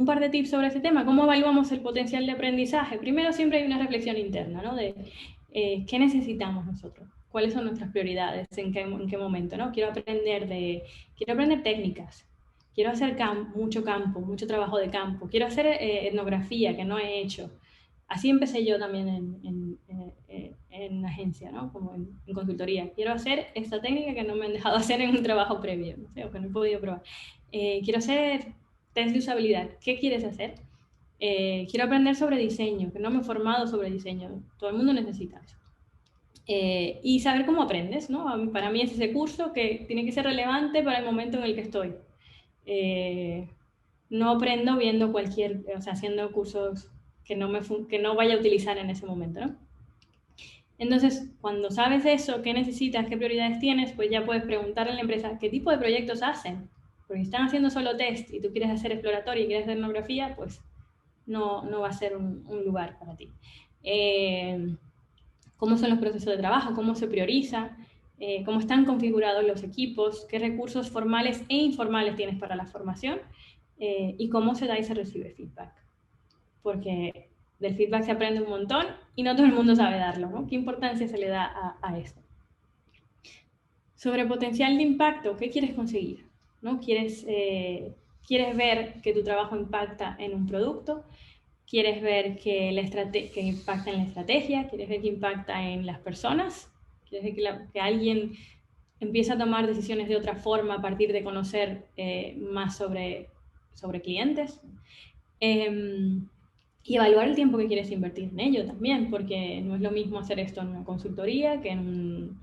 par de tips sobre este tema. ¿Cómo evaluamos el potencial de aprendizaje? Primero, siempre hay una reflexión interna, ¿no? De qué necesitamos nosotros, cuáles son nuestras prioridades, en qué momento, ¿no? Quiero aprender técnicas, quiero hacer mucho campo, mucho trabajo de campo, quiero hacer etnografía que no he hecho. Así empecé yo también en agencia, ¿no? Como en consultoría. Quiero hacer esta técnica que no me han dejado hacer en un trabajo previo, no sé, o que no he podido probar. Quiero hacer test de usabilidad. ¿Qué quieres hacer? Quiero aprender sobre diseño, que no me he formado sobre diseño. Todo el mundo necesita eso. Y saber cómo aprendes, ¿no? Para mí es ese curso que tiene que ser relevante para el momento en el que estoy. No aprendo viendo o sea, haciendo cursos que no vaya a utilizar en ese momento, ¿no? Entonces, cuando sabes eso, qué necesitas, qué prioridades tienes, pues ya puedes preguntarle a la empresa qué tipo de proyectos hacen. Porque si están haciendo solo test y tú quieres hacer exploratoria y quieres hacer etnografía, pues no va a ser un lugar para ti. Cómo son los procesos de trabajo, cómo se prioriza, cómo están configurados los equipos, qué recursos formales e informales tienes para la formación y cómo se da y se recibe feedback. Porque del feedback se aprende un montón y no todo el mundo sabe darlo, ¿no? ¿Qué importancia se le da a esto? Sobre potencial de impacto, ¿qué quieres conseguir? ¿No? ¿Quieres ver que tu trabajo impacta en un producto? ¿Quieres ver que impacta en la estrategia? ¿Quieres ver que impacta en las personas? ¿Quieres ver que alguien empieza a tomar decisiones de otra forma a partir de conocer más sobre clientes? Y evaluar el tiempo que quieres invertir en ello también, porque no es lo mismo hacer esto en una consultoría que en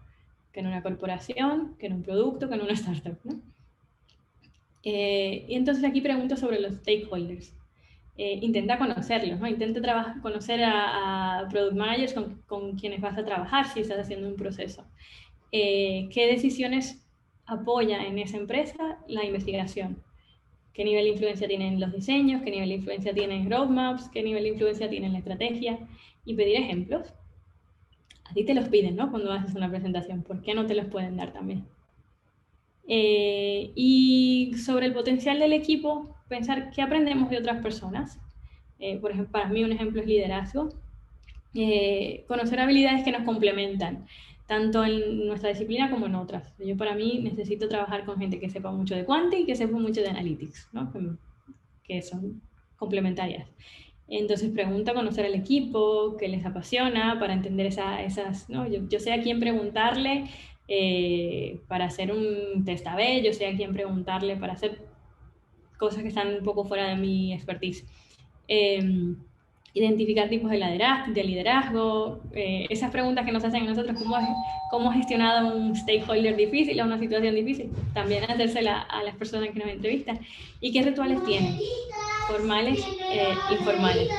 una corporación, que en un producto, que en una startup, ¿no? Y entonces aquí pregunto sobre los stakeholders. Intenta conocerlos, ¿no? Intenta conocer a product managers con quienes vas a trabajar si estás haciendo un proceso. ¿Qué decisiones apoya en esa empresa la investigación? ¿Qué nivel de influencia tienen los diseños? ¿Qué nivel de influencia tienen roadmaps? ¿Qué nivel de influencia tienen la estrategia? Y pedir ejemplos. A ti te los piden, ¿no? Cuando haces una presentación. ¿Por qué no te los pueden dar también? Y sobre el potencial del equipo, pensar qué aprendemos de otras personas. Por ejemplo, para mí un ejemplo es liderazgo. Conocer habilidades que nos complementan, tanto en nuestra disciplina como en otras. Yo para mí necesito trabajar con gente que sepa mucho de Quanti y que sepa mucho de Analytics, ¿no? que son complementarias. Entonces pregunta conocer al equipo, qué les apasiona, para entender esas, ¿no? Yo sé a quién preguntarle para hacer un test A/B, yo sé a quién preguntarle para hacer cosas que están un poco fuera de mi expertise. Identificar tipos de liderazgo, esas preguntas que nos hacen a nosotros, cómo gestionar un stakeholder difícil o una situación difícil, también hacérsela a las personas que nos entrevistan. ¿Y qué rituales tienen? Formales e informales.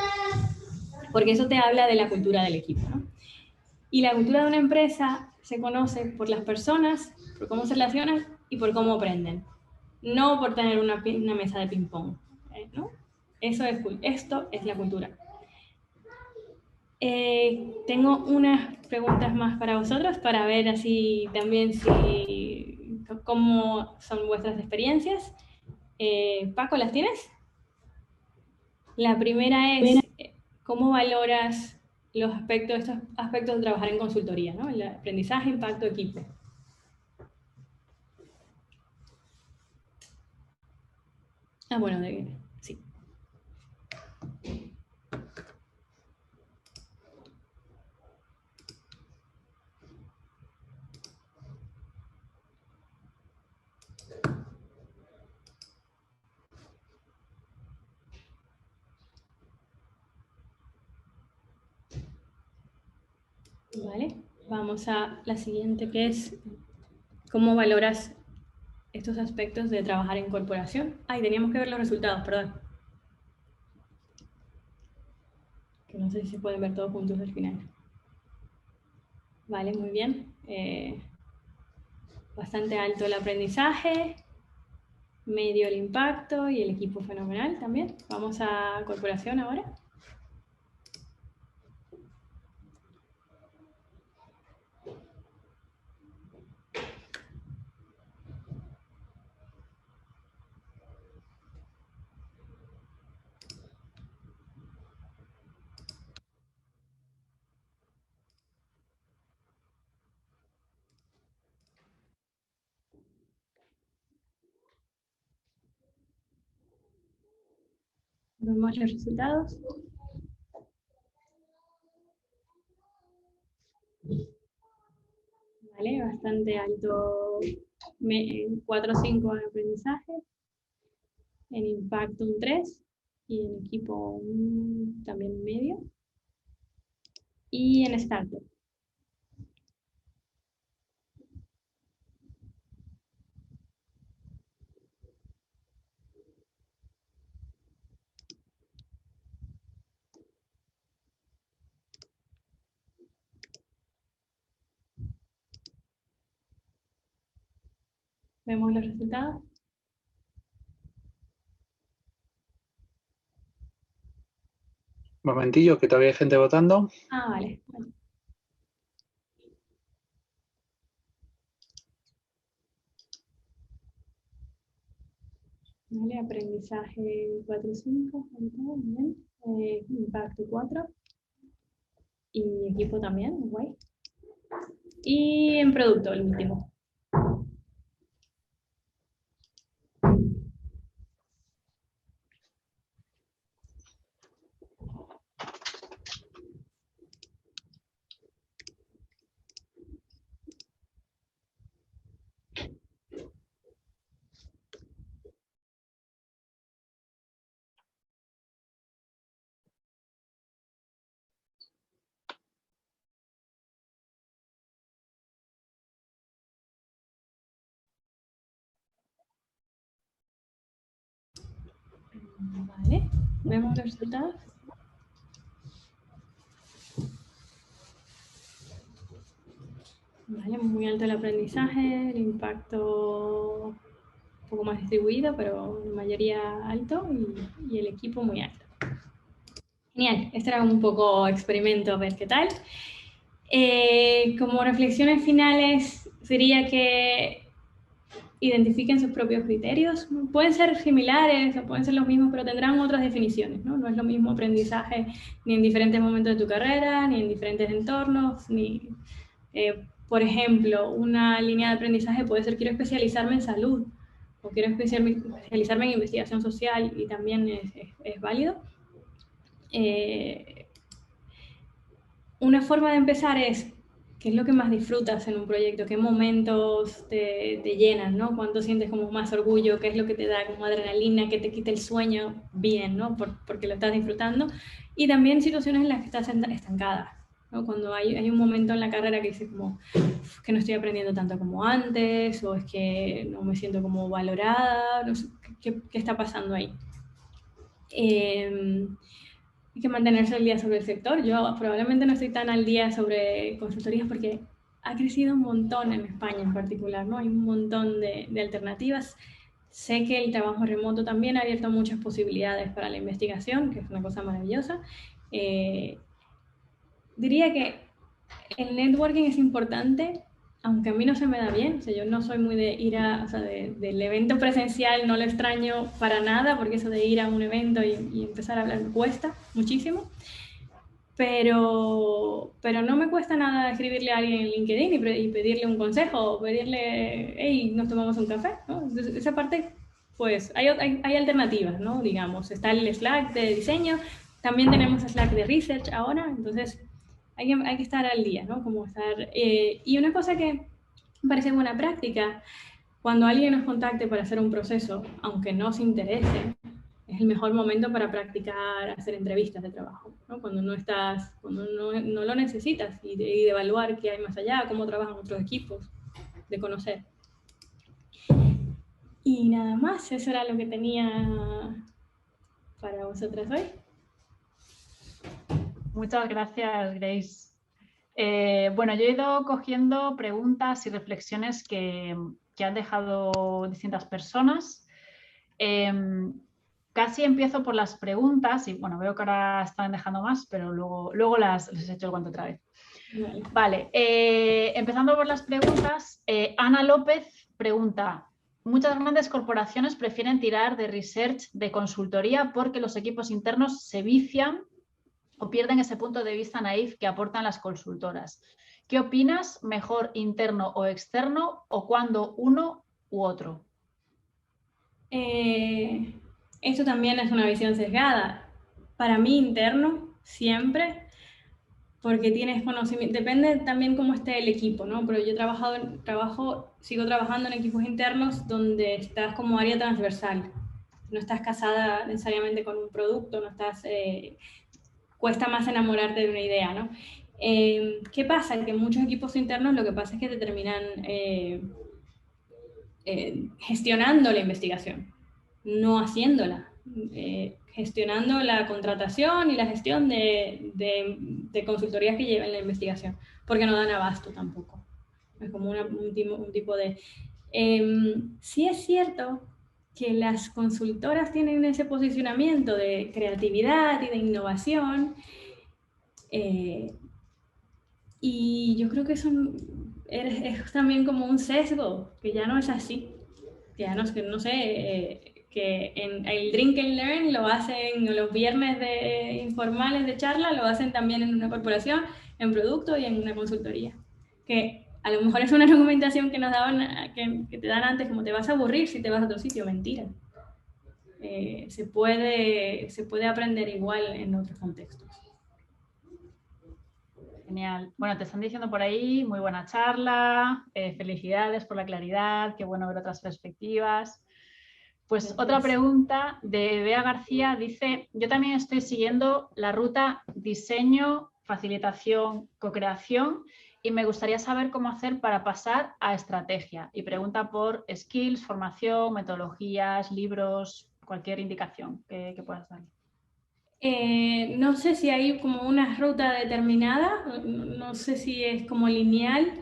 Porque eso te habla de la cultura del equipo, ¿no? Y la cultura de una empresa se conoce por las personas, por cómo se relacionan y por cómo aprenden. No por tener una mesa de ping-pong, ¿no? Esto es la cultura. Tengo unas preguntas más para vosotros para ver así también cómo son vuestras experiencias. Paco, ¿las tienes? La primera es, ¿cómo valoras estos aspectos de trabajar en consultoría, ¿no? El aprendizaje, impacto, equipo. Bueno, sí. Vale, vamos a la siguiente, que es ¿cómo valoras estos aspectos de trabajar en corporación? Teníamos que ver los resultados, perdón. Que no sé si se pueden ver todos juntos al final. Vale, muy bien. Bastante alto el aprendizaje, medio el impacto y el equipo fenomenal también. Vamos a corporación ahora. Vemos los resultados. Vale, bastante alto, 4 o 5 en aprendizaje, en impacto un 3 y en equipo también medio y en startup. Vemos los resultados. Momentillo, que todavía hay gente votando. Ah, vale. Vale. Vale, aprendizaje 4-5, bien. Impacto 4 y equipo también, guay. Y en producto, el último. Vale, vemos los resultados. Vale, muy alto el aprendizaje, el impacto un poco más distribuido, pero en mayoría alto y el equipo muy alto. Genial, este era un poco experimento, a ver qué tal. Como reflexiones finales sería que identifiquen sus propios criterios. Pueden ser similares o pueden ser los mismos, pero tendrán otras definiciones, ¿no? No es lo mismo aprendizaje ni en diferentes momentos de tu carrera, ni en diferentes entornos, ni... por ejemplo, una línea de aprendizaje puede ser quiero especializarme en salud o quiero especializarme en investigación social y también es válido. Una forma de empezar es qué es lo que más disfrutas en un proyecto, qué momentos te llenan, ¿no? Cuánto sientes como más orgullo, qué es lo que te da como adrenalina, que te quita el sueño, bien, ¿no? Porque lo estás disfrutando. Y también situaciones en las que estás estancada, ¿no? Cuando hay un momento en la carrera que dices como que no estoy aprendiendo tanto como antes, o es que no me siento como valorada, no sé, ¿qué está pasando ahí? Hay que mantenerse al día sobre el sector. Yo probablemente no estoy tan al día sobre consultorías porque ha crecido un montón en España en particular, ¿no? Hay un montón de alternativas. Sé que el trabajo remoto también ha abierto muchas posibilidades para la investigación, que es una cosa maravillosa. Diría que el networking es importante, aunque a mí no se me da bien. O sea, yo no soy muy de ir del evento presencial, no lo extraño para nada, porque eso de ir a un evento y empezar a hablar me cuesta muchísimo. Pero no me cuesta nada escribirle a alguien en LinkedIn y pedirle un consejo, o pedirle, hey, nos tomamos un café, ¿no? Entonces, esa parte, pues, hay alternativas, ¿no? Digamos, está el Slack de diseño, también tenemos Slack de research ahora, entonces hay que estar al día, ¿no? Como estar, y una cosa que me parece buena práctica, cuando alguien nos contacte para hacer un proceso, aunque no se interese, es el mejor momento para practicar, hacer entrevistas de trabajo, ¿no? Cuando no lo necesitas y de evaluar qué hay más allá, cómo trabajan otros equipos, de conocer. Y nada más, eso era lo que tenía para vosotras hoy. Muchas gracias, Grace. Bueno, yo he ido cogiendo preguntas y reflexiones que han dejado distintas personas. Casi empiezo por las preguntas y bueno, veo que ahora están dejando más, pero luego les echo el guante otra vez. Vale, empezando por las preguntas, Ana López pregunta: muchas grandes corporaciones prefieren tirar de research de consultoría porque los equipos internos se vician o pierden ese punto de vista naif que aportan las consultoras. ¿Qué opinas? ¿Mejor interno o externo o cuando uno u otro? En esto también es una visión sesgada. Para mí interno, siempre, porque tienes conocimiento, depende también cómo esté el equipo, ¿no? Pero yo sigo trabajando en equipos internos donde estás como área transversal. No estás casada necesariamente con un producto, no estás, cuesta más enamorarte de una idea, ¿no? ¿Qué pasa? Que en muchos equipos internos lo que pasa es que te terminan gestionando la investigación, no haciéndola. Gestionando la contratación y la gestión de consultorías que lleven la investigación, porque no dan abasto tampoco. Es como un tipo de... sí es cierto que las consultoras tienen ese posicionamiento de creatividad y de innovación, y yo creo que eso es también como un sesgo, que ya no es así. Ya no sé, que en el Drink and Learn lo hacen los viernes informales de charla, lo hacen también en una corporación, en producto y en una consultoría. Que a lo mejor es una argumentación que nos daban, que te dan antes, como te vas a aburrir si te vas a otro sitio. Mentira. Se puede aprender igual en otros contextos. Genial. Bueno, te están diciendo por ahí, muy buena charla, felicidades por la claridad, qué bueno ver otras perspectivas. Pues gracias. Otra pregunta de Bea García dice, yo también estoy siguiendo la ruta diseño, facilitación, co-creación y me gustaría saber cómo hacer para pasar a estrategia. Y pregunta por skills, formación, metodologías, libros, cualquier indicación que puedas dar. No sé si hay como una ruta determinada, no sé si es como lineal,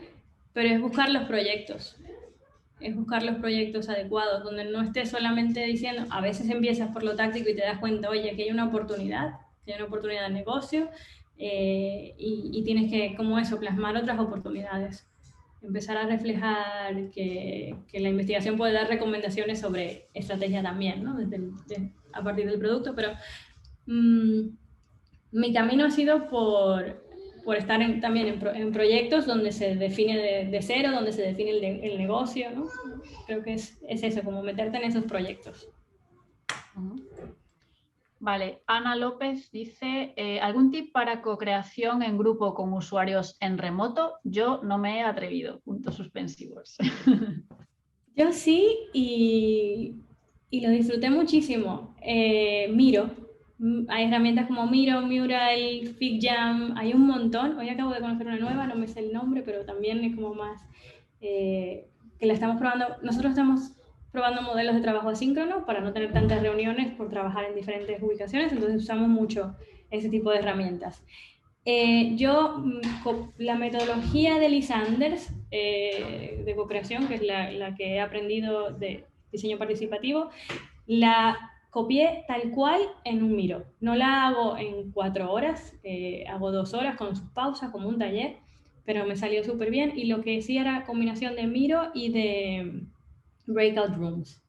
pero es buscar los proyectos. Es buscar los proyectos adecuados, donde no estés solamente diciendo, a veces empiezas por lo táctico y te das cuenta, oye, que hay una oportunidad de negocio, y tienes que, como eso, plasmar otras oportunidades. Empezar a reflejar que la investigación puede dar recomendaciones sobre estrategia también, ¿no? A partir del producto, pero mi camino ha sido por estar también en proyectos donde se define de cero, donde se define el negocio, ¿no? Creo que es eso, como meterte en esos proyectos. Vale, Ana López dice, ¿algún tip para co-creación en grupo con usuarios en remoto? Yo no me he atrevido, puntos suspensivos. Yo sí, y lo disfruté muchísimo. Miro. Hay herramientas como Miro, Mural, FigJam, hay un montón. Hoy acabo de conocer una nueva, no me sé el nombre, pero también es como más que la estamos probando. Nosotros estamos probando modelos de trabajo asíncrono para no tener tantas reuniones por trabajar en diferentes ubicaciones, entonces usamos mucho ese tipo de herramientas. La metodología de Liz Anders de co-creación, que es la que he aprendido de diseño participativo, la copié tal cual en un Miro. No la hago en 4 horas, hago 2 horas con sus pausas, como un taller, pero me salió súper bien. Y lo que sí era combinación de Miro y de breakout rooms,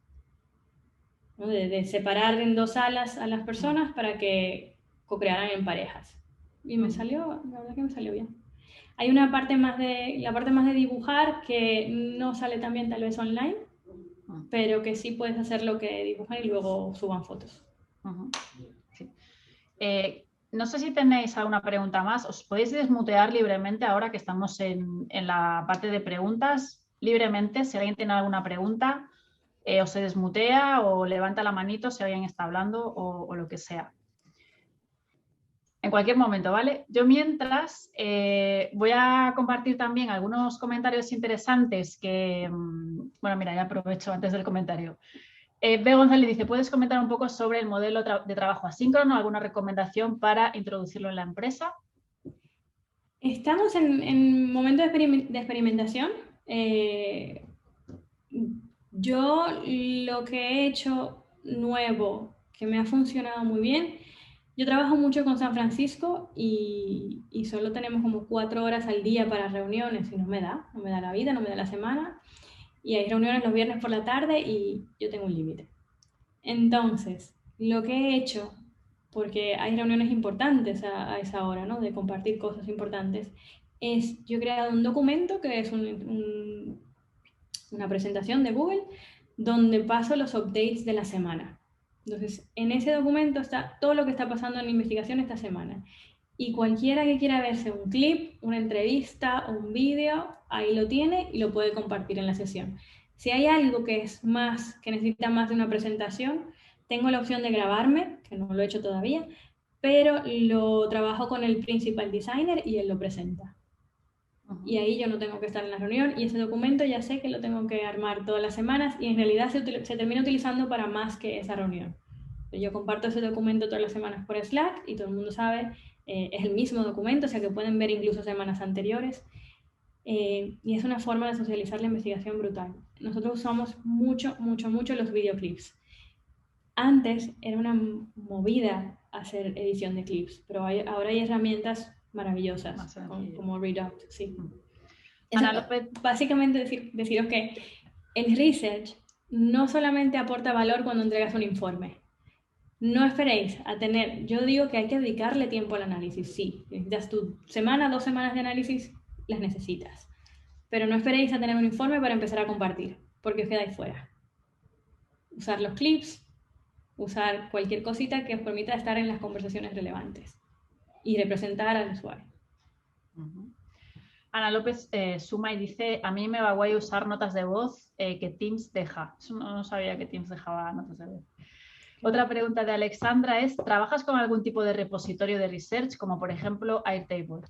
¿no? De separar en 2 salas a las personas para que co-crearan en parejas. Y me salió, la verdad que me salió bien. Hay la parte más de dibujar que no sale tan bien tal vez online, pero que sí puedes hacer lo que dibujan y luego suban fotos. Sí. No sé si tenéis alguna pregunta más. Os podéis desmutear libremente ahora que estamos en la parte de preguntas. Libremente, si alguien tiene alguna pregunta, o se desmutea o levanta la manito si alguien está hablando o lo que sea. En cualquier momento, ¿vale? Yo mientras voy a compartir también algunos comentarios interesantes que, bueno, mira, ya aprovecho antes del comentario. B. González dice, ¿puedes comentar un poco sobre el modelo de trabajo asíncrono? ¿Alguna recomendación para introducirlo en la empresa? Estamos en momento de experimentación. Yo lo que he hecho nuevo, que me ha funcionado muy bien, yo trabajo mucho con San Francisco y solo tenemos como 4 horas al día para reuniones y no me da la vida, no me da la semana. Y hay reuniones los viernes por la tarde y yo tengo un límite. Entonces, lo que he hecho, porque hay reuniones importantes a esa hora, ¿no? De compartir cosas importantes, yo he creado un documento que es una presentación de Google donde paso los updates de la semana. Entonces, en ese documento está todo lo que está pasando en la investigación esta semana. Y cualquiera que quiera verse un clip, una entrevista o un vídeo, ahí lo tiene y lo puede compartir en la sesión. Si hay algo que es más, que necesita más de una presentación, tengo la opción de grabarme, que no lo he hecho todavía, pero lo trabajo con el principal designer y él lo presenta. Y ahí yo no tengo que estar en la reunión y ese documento ya sé que lo tengo que armar todas las semanas y en realidad se termina utilizando para más que esa reunión. Yo comparto ese documento todas las semanas por Slack y todo el mundo sabe, es el mismo documento, o sea que pueden ver incluso semanas anteriores. Y es una forma de socializar la investigación brutal. Nosotros usamos mucho los videoclips. Antes era una movida hacer edición de clips, pero ahora hay herramientas maravillosas como Redoct, sí. Ana López. Básicamente deciros que el research no solamente aporta valor cuando entregas un informe. No esperéis a tener, yo digo que hay que dedicarle tiempo al análisis, sí. Necesitas tu semana, 2 semanas de análisis, las necesitas. Pero no esperéis a tener un informe para empezar a compartir, porque os quedáis fuera. Usar los clips, usar cualquier cosita que os permita estar en las conversaciones relevantes y representar al usuario. Ana López suma y dice, a mí me va guay usar notas de voz que Teams deja. Eso no sabía que Teams dejaba notas de voz. Otra pregunta de Alexandra es, ¿trabajas con algún tipo de repositorio de research, como por ejemplo Airtable?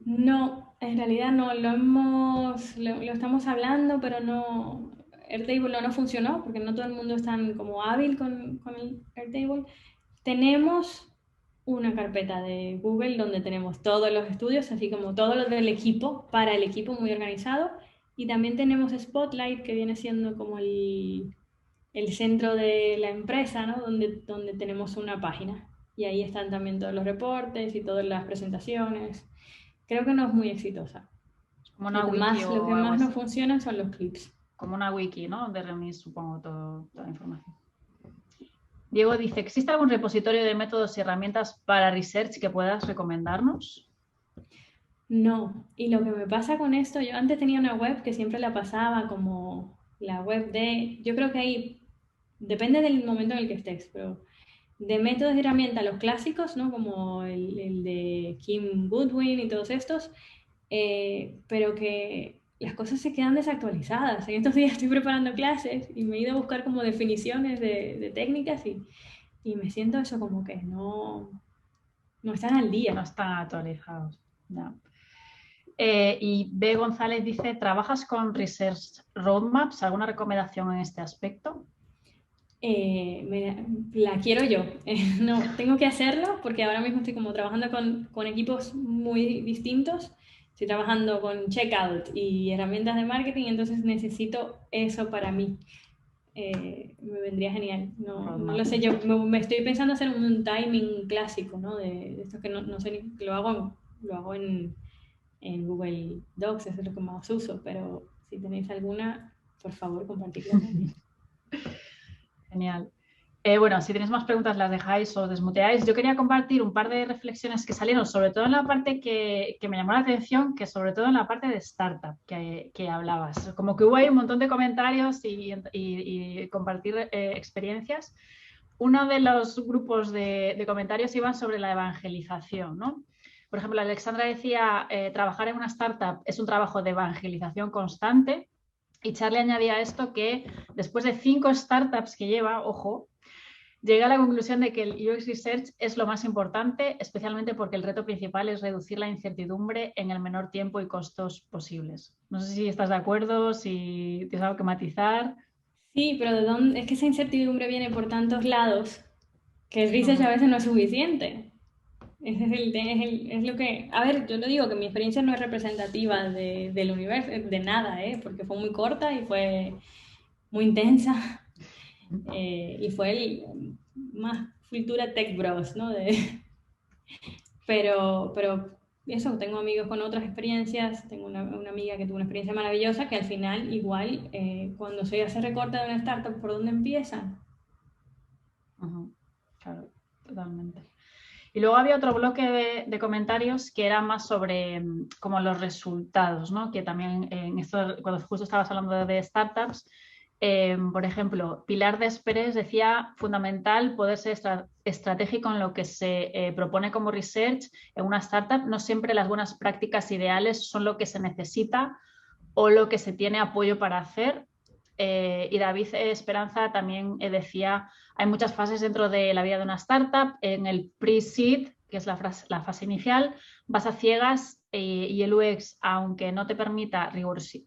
No, en realidad no, lo estamos hablando, pero no, Airtable no funcionó, porque no todo el mundo es tan como hábil con el Airtable. Tenemos una carpeta de Google donde tenemos todos los estudios, así como todo lo del equipo, para el equipo muy organizado, y también tenemos Spotlight, que viene siendo como el centro de la empresa, ¿no? donde tenemos una página y ahí están también todos los reportes y todas las presentaciones. Creo que no es muy exitosa. Como una wiki lo que más no funciona son los clips. Como una wiki, ¿no? Donde reunís, supongo, toda la información. Diego dice, ¿existe algún repositorio de métodos y herramientas para research que puedas recomendarnos? No, y lo que me pasa con esto, yo antes tenía una web que siempre la pasaba como la web de, yo creo que ahí depende del momento en el que estés, pero de métodos y herramientas, los clásicos, ¿no? Como el de Kim Goodwin y todos estos, pero que las cosas se quedan desactualizadas. En estos días estoy preparando clases y me he ido a buscar como definiciones de técnicas y me siento eso como que no están al día. No están actualizados. No. Y B. González dice, ¿trabajas con Research Roadmaps? ¿Alguna recomendación en este aspecto? La quiero yo. No, tengo que hacerlo porque ahora mismo estoy como trabajando con equipos muy distintos. Estoy trabajando con checkout y herramientas de marketing, entonces necesito eso para mí. Me vendría genial. No lo sé, yo me estoy pensando hacer un timing clásico, ¿no? De esto que no sé ni, lo hago en Google Docs, eso es lo que más uso, pero si tenéis alguna, por favor, compartidla también. Genial. Bueno, si tenéis más preguntas las dejáis o desmuteáis. Yo quería compartir un par de reflexiones que salieron, sobre todo en la parte que me llamó la atención, que sobre todo en la parte de startup que hablabas. Como que hubo ahí un montón de comentarios y compartir experiencias. Uno de los grupos de comentarios iban sobre la evangelización, ¿no? Por ejemplo, Alexandra decía, trabajar en una startup es un trabajo de evangelización constante. Y Charlie añadía a esto que después de 5 startups que lleva, ojo, llega a la conclusión de que el UX Research es lo más importante, especialmente porque el reto principal es reducir la incertidumbre en el menor tiempo y costos posibles. No sé si estás de acuerdo, si tienes algo que matizar. Sí, pero ¿de dónde? Es que esa incertidumbre viene por tantos lados que el research a veces no es suficiente. Es lo que... A ver, yo lo digo que mi experiencia no es representativa del universo, de nada, porque fue muy corta y fue muy intensa. Y fue más cultura tech bros, ¿no? Pero eso, tengo amigos con otras experiencias, tengo una amiga que tuvo una experiencia maravillosa que al final igual cuando se hace recorte de una startup, ¿por dónde empiezan? Claro, totalmente. Y luego había otro bloque de comentarios que era más sobre como los resultados, ¿no? Que también en esto, cuando justo estabas hablando de startups, Por ejemplo, Pilar Desperes decía fundamental poder ser estratégico en lo que se propone como research en una startup. No siempre las buenas prácticas ideales son lo que se necesita o lo que se tiene apoyo para hacer. Y David Esperanza también decía, hay muchas fases dentro de la vida de una startup. En el pre-seed, que es la fase inicial, vas a ciegas y el UX, aunque no te permita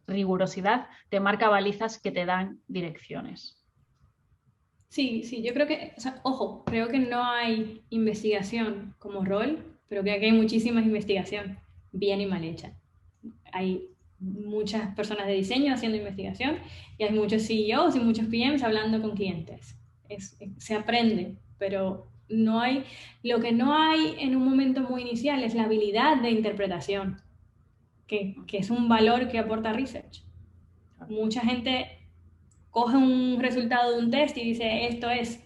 rigurosidad, te marca balizas que te dan direcciones. Sí, sí, yo creo que, o sea, ojo, creo que no hay investigación como rol, pero creo que hay muchísima investigación, bien y mal hecha. Hay muchas personas de diseño haciendo investigación y hay muchos CEOs y muchos PMs hablando con clientes. Se aprende, pero no hay, lo que no hay en un momento muy inicial es la habilidad de interpretación, que es un valor que aporta research. Mucha gente coge un resultado de un test y dice, esto es,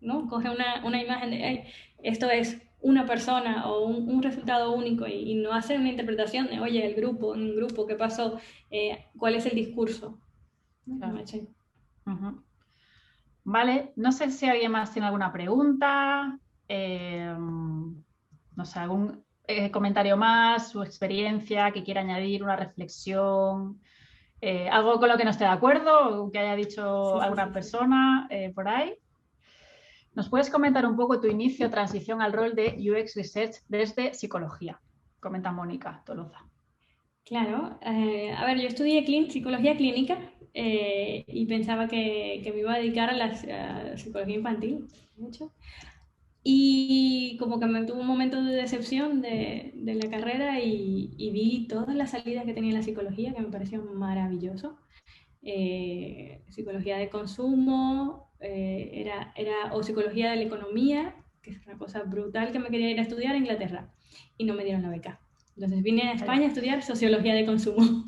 ¿no? Coge una imagen de, hey, esto es una persona o un resultado único y no hace una interpretación de, oye, un grupo, ¿qué pasó? ¿Cuál es el discurso? Claro. Vale, no sé si alguien más tiene alguna pregunta, no sé, algún comentario más, su experiencia, que quiera añadir, una reflexión, algo con lo que no esté de acuerdo o que haya dicho alguna persona por ahí. ¿Nos puedes comentar un poco tu inicio, transición al rol de UX Research desde psicología? Comenta Mónica Toloza. Claro, a ver, yo estudié psicología clínica y pensaba que me iba a dedicar a la psicología infantil, mucho. Y como que me tuvo un momento de decepción de la carrera y vi todas las salidas que tenía la psicología, que me pareció maravilloso. Psicología de consumo, o psicología de la economía, que es una cosa brutal que me quería ir a estudiar a Inglaterra y no me dieron la beca. Entonces vine a España a estudiar sociología de consumo.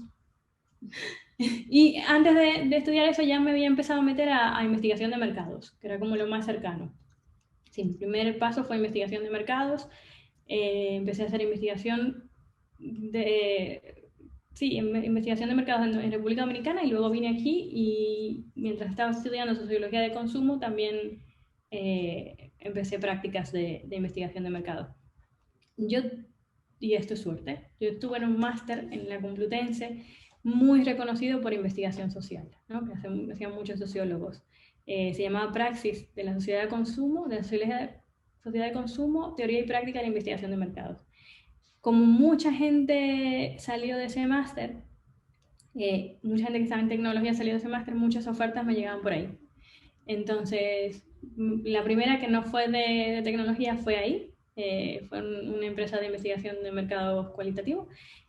Y antes de estudiar eso ya me había empezado a meter a investigación de mercados, que era como lo más cercano. Sí, mi primer paso fue investigación de mercados. Empecé a hacer investigación investigación de mercados en República Dominicana y luego vine aquí y mientras estaba estudiando sociología de consumo también empecé prácticas de investigación de mercado. Y esto es suerte, yo estuve en un máster en la Complutense muy reconocido por investigación social, ¿no? Que hacían muchos sociólogos. Se llamaba Praxis de la Sociedad de Consumo, de la Sociedad de Consumo, Teoría y Práctica de la Investigación de Mercados. Como mucha gente salió de ese máster, mucha gente que estaba en tecnología salió de ese máster, muchas ofertas me llegaban por ahí. Entonces, la primera que no fue de tecnología fue ahí, fue una empresa de investigación de mercados cualitativo,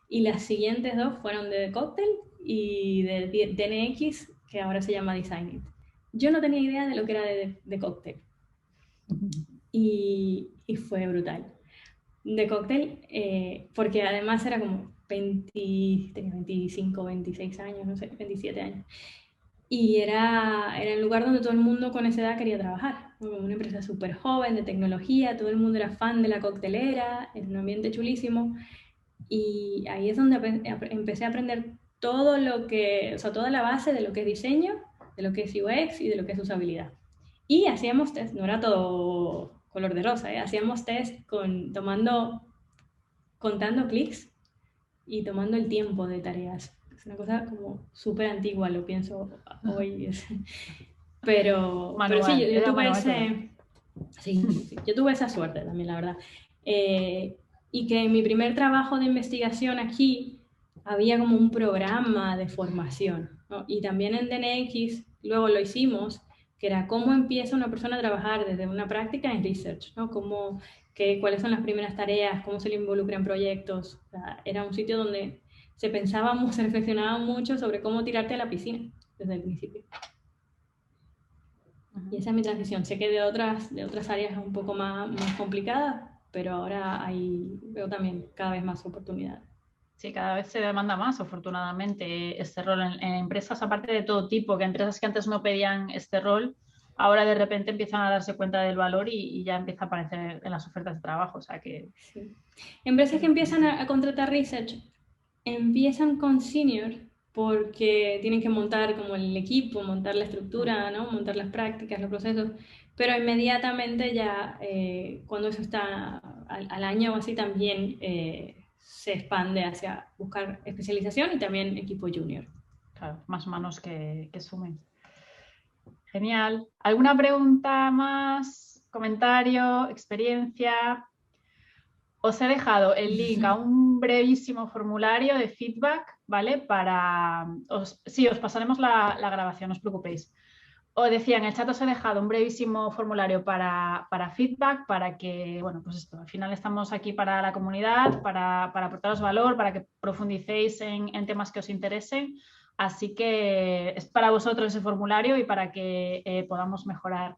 y las siguientes dos fueron de Cocktail y de DNX, que ahora se llama Designit. Yo no tenía idea de lo que era de Cocktail y fue brutal. De Cocktail, porque además era como tenía 25, 26 años, no sé, 27 años. Y era el lugar donde todo el mundo con esa edad quería trabajar, ¿no? Como una empresa súper joven de tecnología, todo el mundo era fan de la coctelera, era un ambiente chulísimo. Y ahí es donde empecé a aprender todo lo que, o sea, toda la base de lo que es diseño, de lo que es UX y de lo que es usabilidad. Y hacíamos test, no era todo color de rosa, ¿eh? Hacíamos test contando clics y tomando el tiempo de tareas. Es una cosa como súper antigua, lo pienso hoy. Pero sí, yo tuve esa suerte también, la verdad. Y que en mi primer trabajo de investigación aquí había como un programa de formación, ¿no? Y también en DNX luego lo hicimos, que era cómo empieza una persona a trabajar desde una práctica en research, ¿no? Cuáles son las primeras tareas, cómo se le involucra en proyectos. O sea, era un sitio donde se reflexionaba mucho sobre cómo tirarte a la piscina desde el principio. Y esa es mi transición. Sé que de otras áreas un poco más complicadas, pero ahora veo también cada vez más oportunidades. Sí, cada vez se demanda más, afortunadamente, este rol en empresas, aparte de todo tipo, que empresas que antes no pedían este rol, ahora de repente empiezan a darse cuenta del valor y ya empieza a aparecer en las ofertas de trabajo. O sea que... Sí. Empresas que empiezan a contratar research empiezan con senior porque tienen que montar como el equipo, montar la estructura, ¿no? Montar las prácticas, los procesos, pero inmediatamente ya cuando eso está al año o así también se expande hacia buscar especialización y también equipo junior. Claro, más manos que sumen. Genial. ¿Alguna pregunta más? ¿Comentario? ¿Experiencia? Os he dejado el link a un brevísimo formulario de feedback, ¿vale? Sí, os pasaremos la grabación, no os preocupéis. Os decía, en el chat os he dejado un brevísimo formulario para feedback, para que, bueno, pues esto, al final estamos aquí para la comunidad, para aportaros valor, para que profundicéis en temas que os interesen. Así que es para vosotros ese formulario y para que podamos mejorar.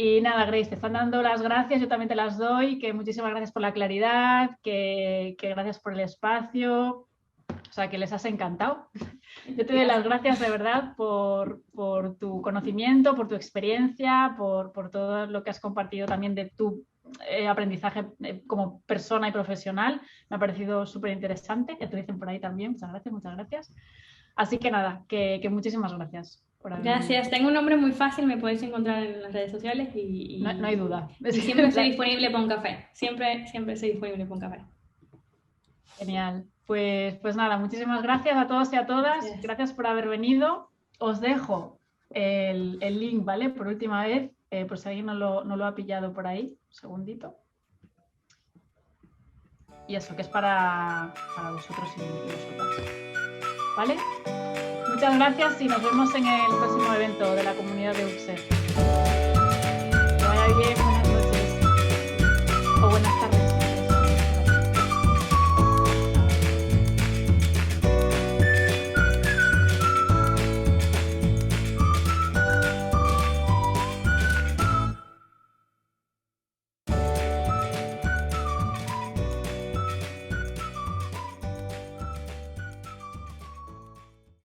Y nada, Grace, te están dando las gracias, yo también te las doy, que muchísimas gracias por la claridad, que gracias por el espacio, o sea, que les has encantado. Yo te doy las gracias de verdad por tu conocimiento, por tu experiencia, por todo lo que has compartido también de tu aprendizaje como persona y profesional. Me ha parecido súper interesante, ya te dicen por ahí también, muchas gracias, muchas gracias. Así que nada, que muchísimas gracias. Gracias, tengo un nombre muy fácil, me podéis encontrar en las redes sociales no hay duda. Y siempre estoy disponible para un café, siempre estoy disponible para un café. Genial, pues nada, muchísimas gracias a todos y a todas, gracias por haber venido. Os dejo el link, ¿vale? Por última vez, por si alguien no lo ha pillado por ahí, un segundito. Y eso, que es para vosotros y vosotras, ¿vale? Muchas gracias y nos vemos en el próximo evento de la comunidad de UCSEF.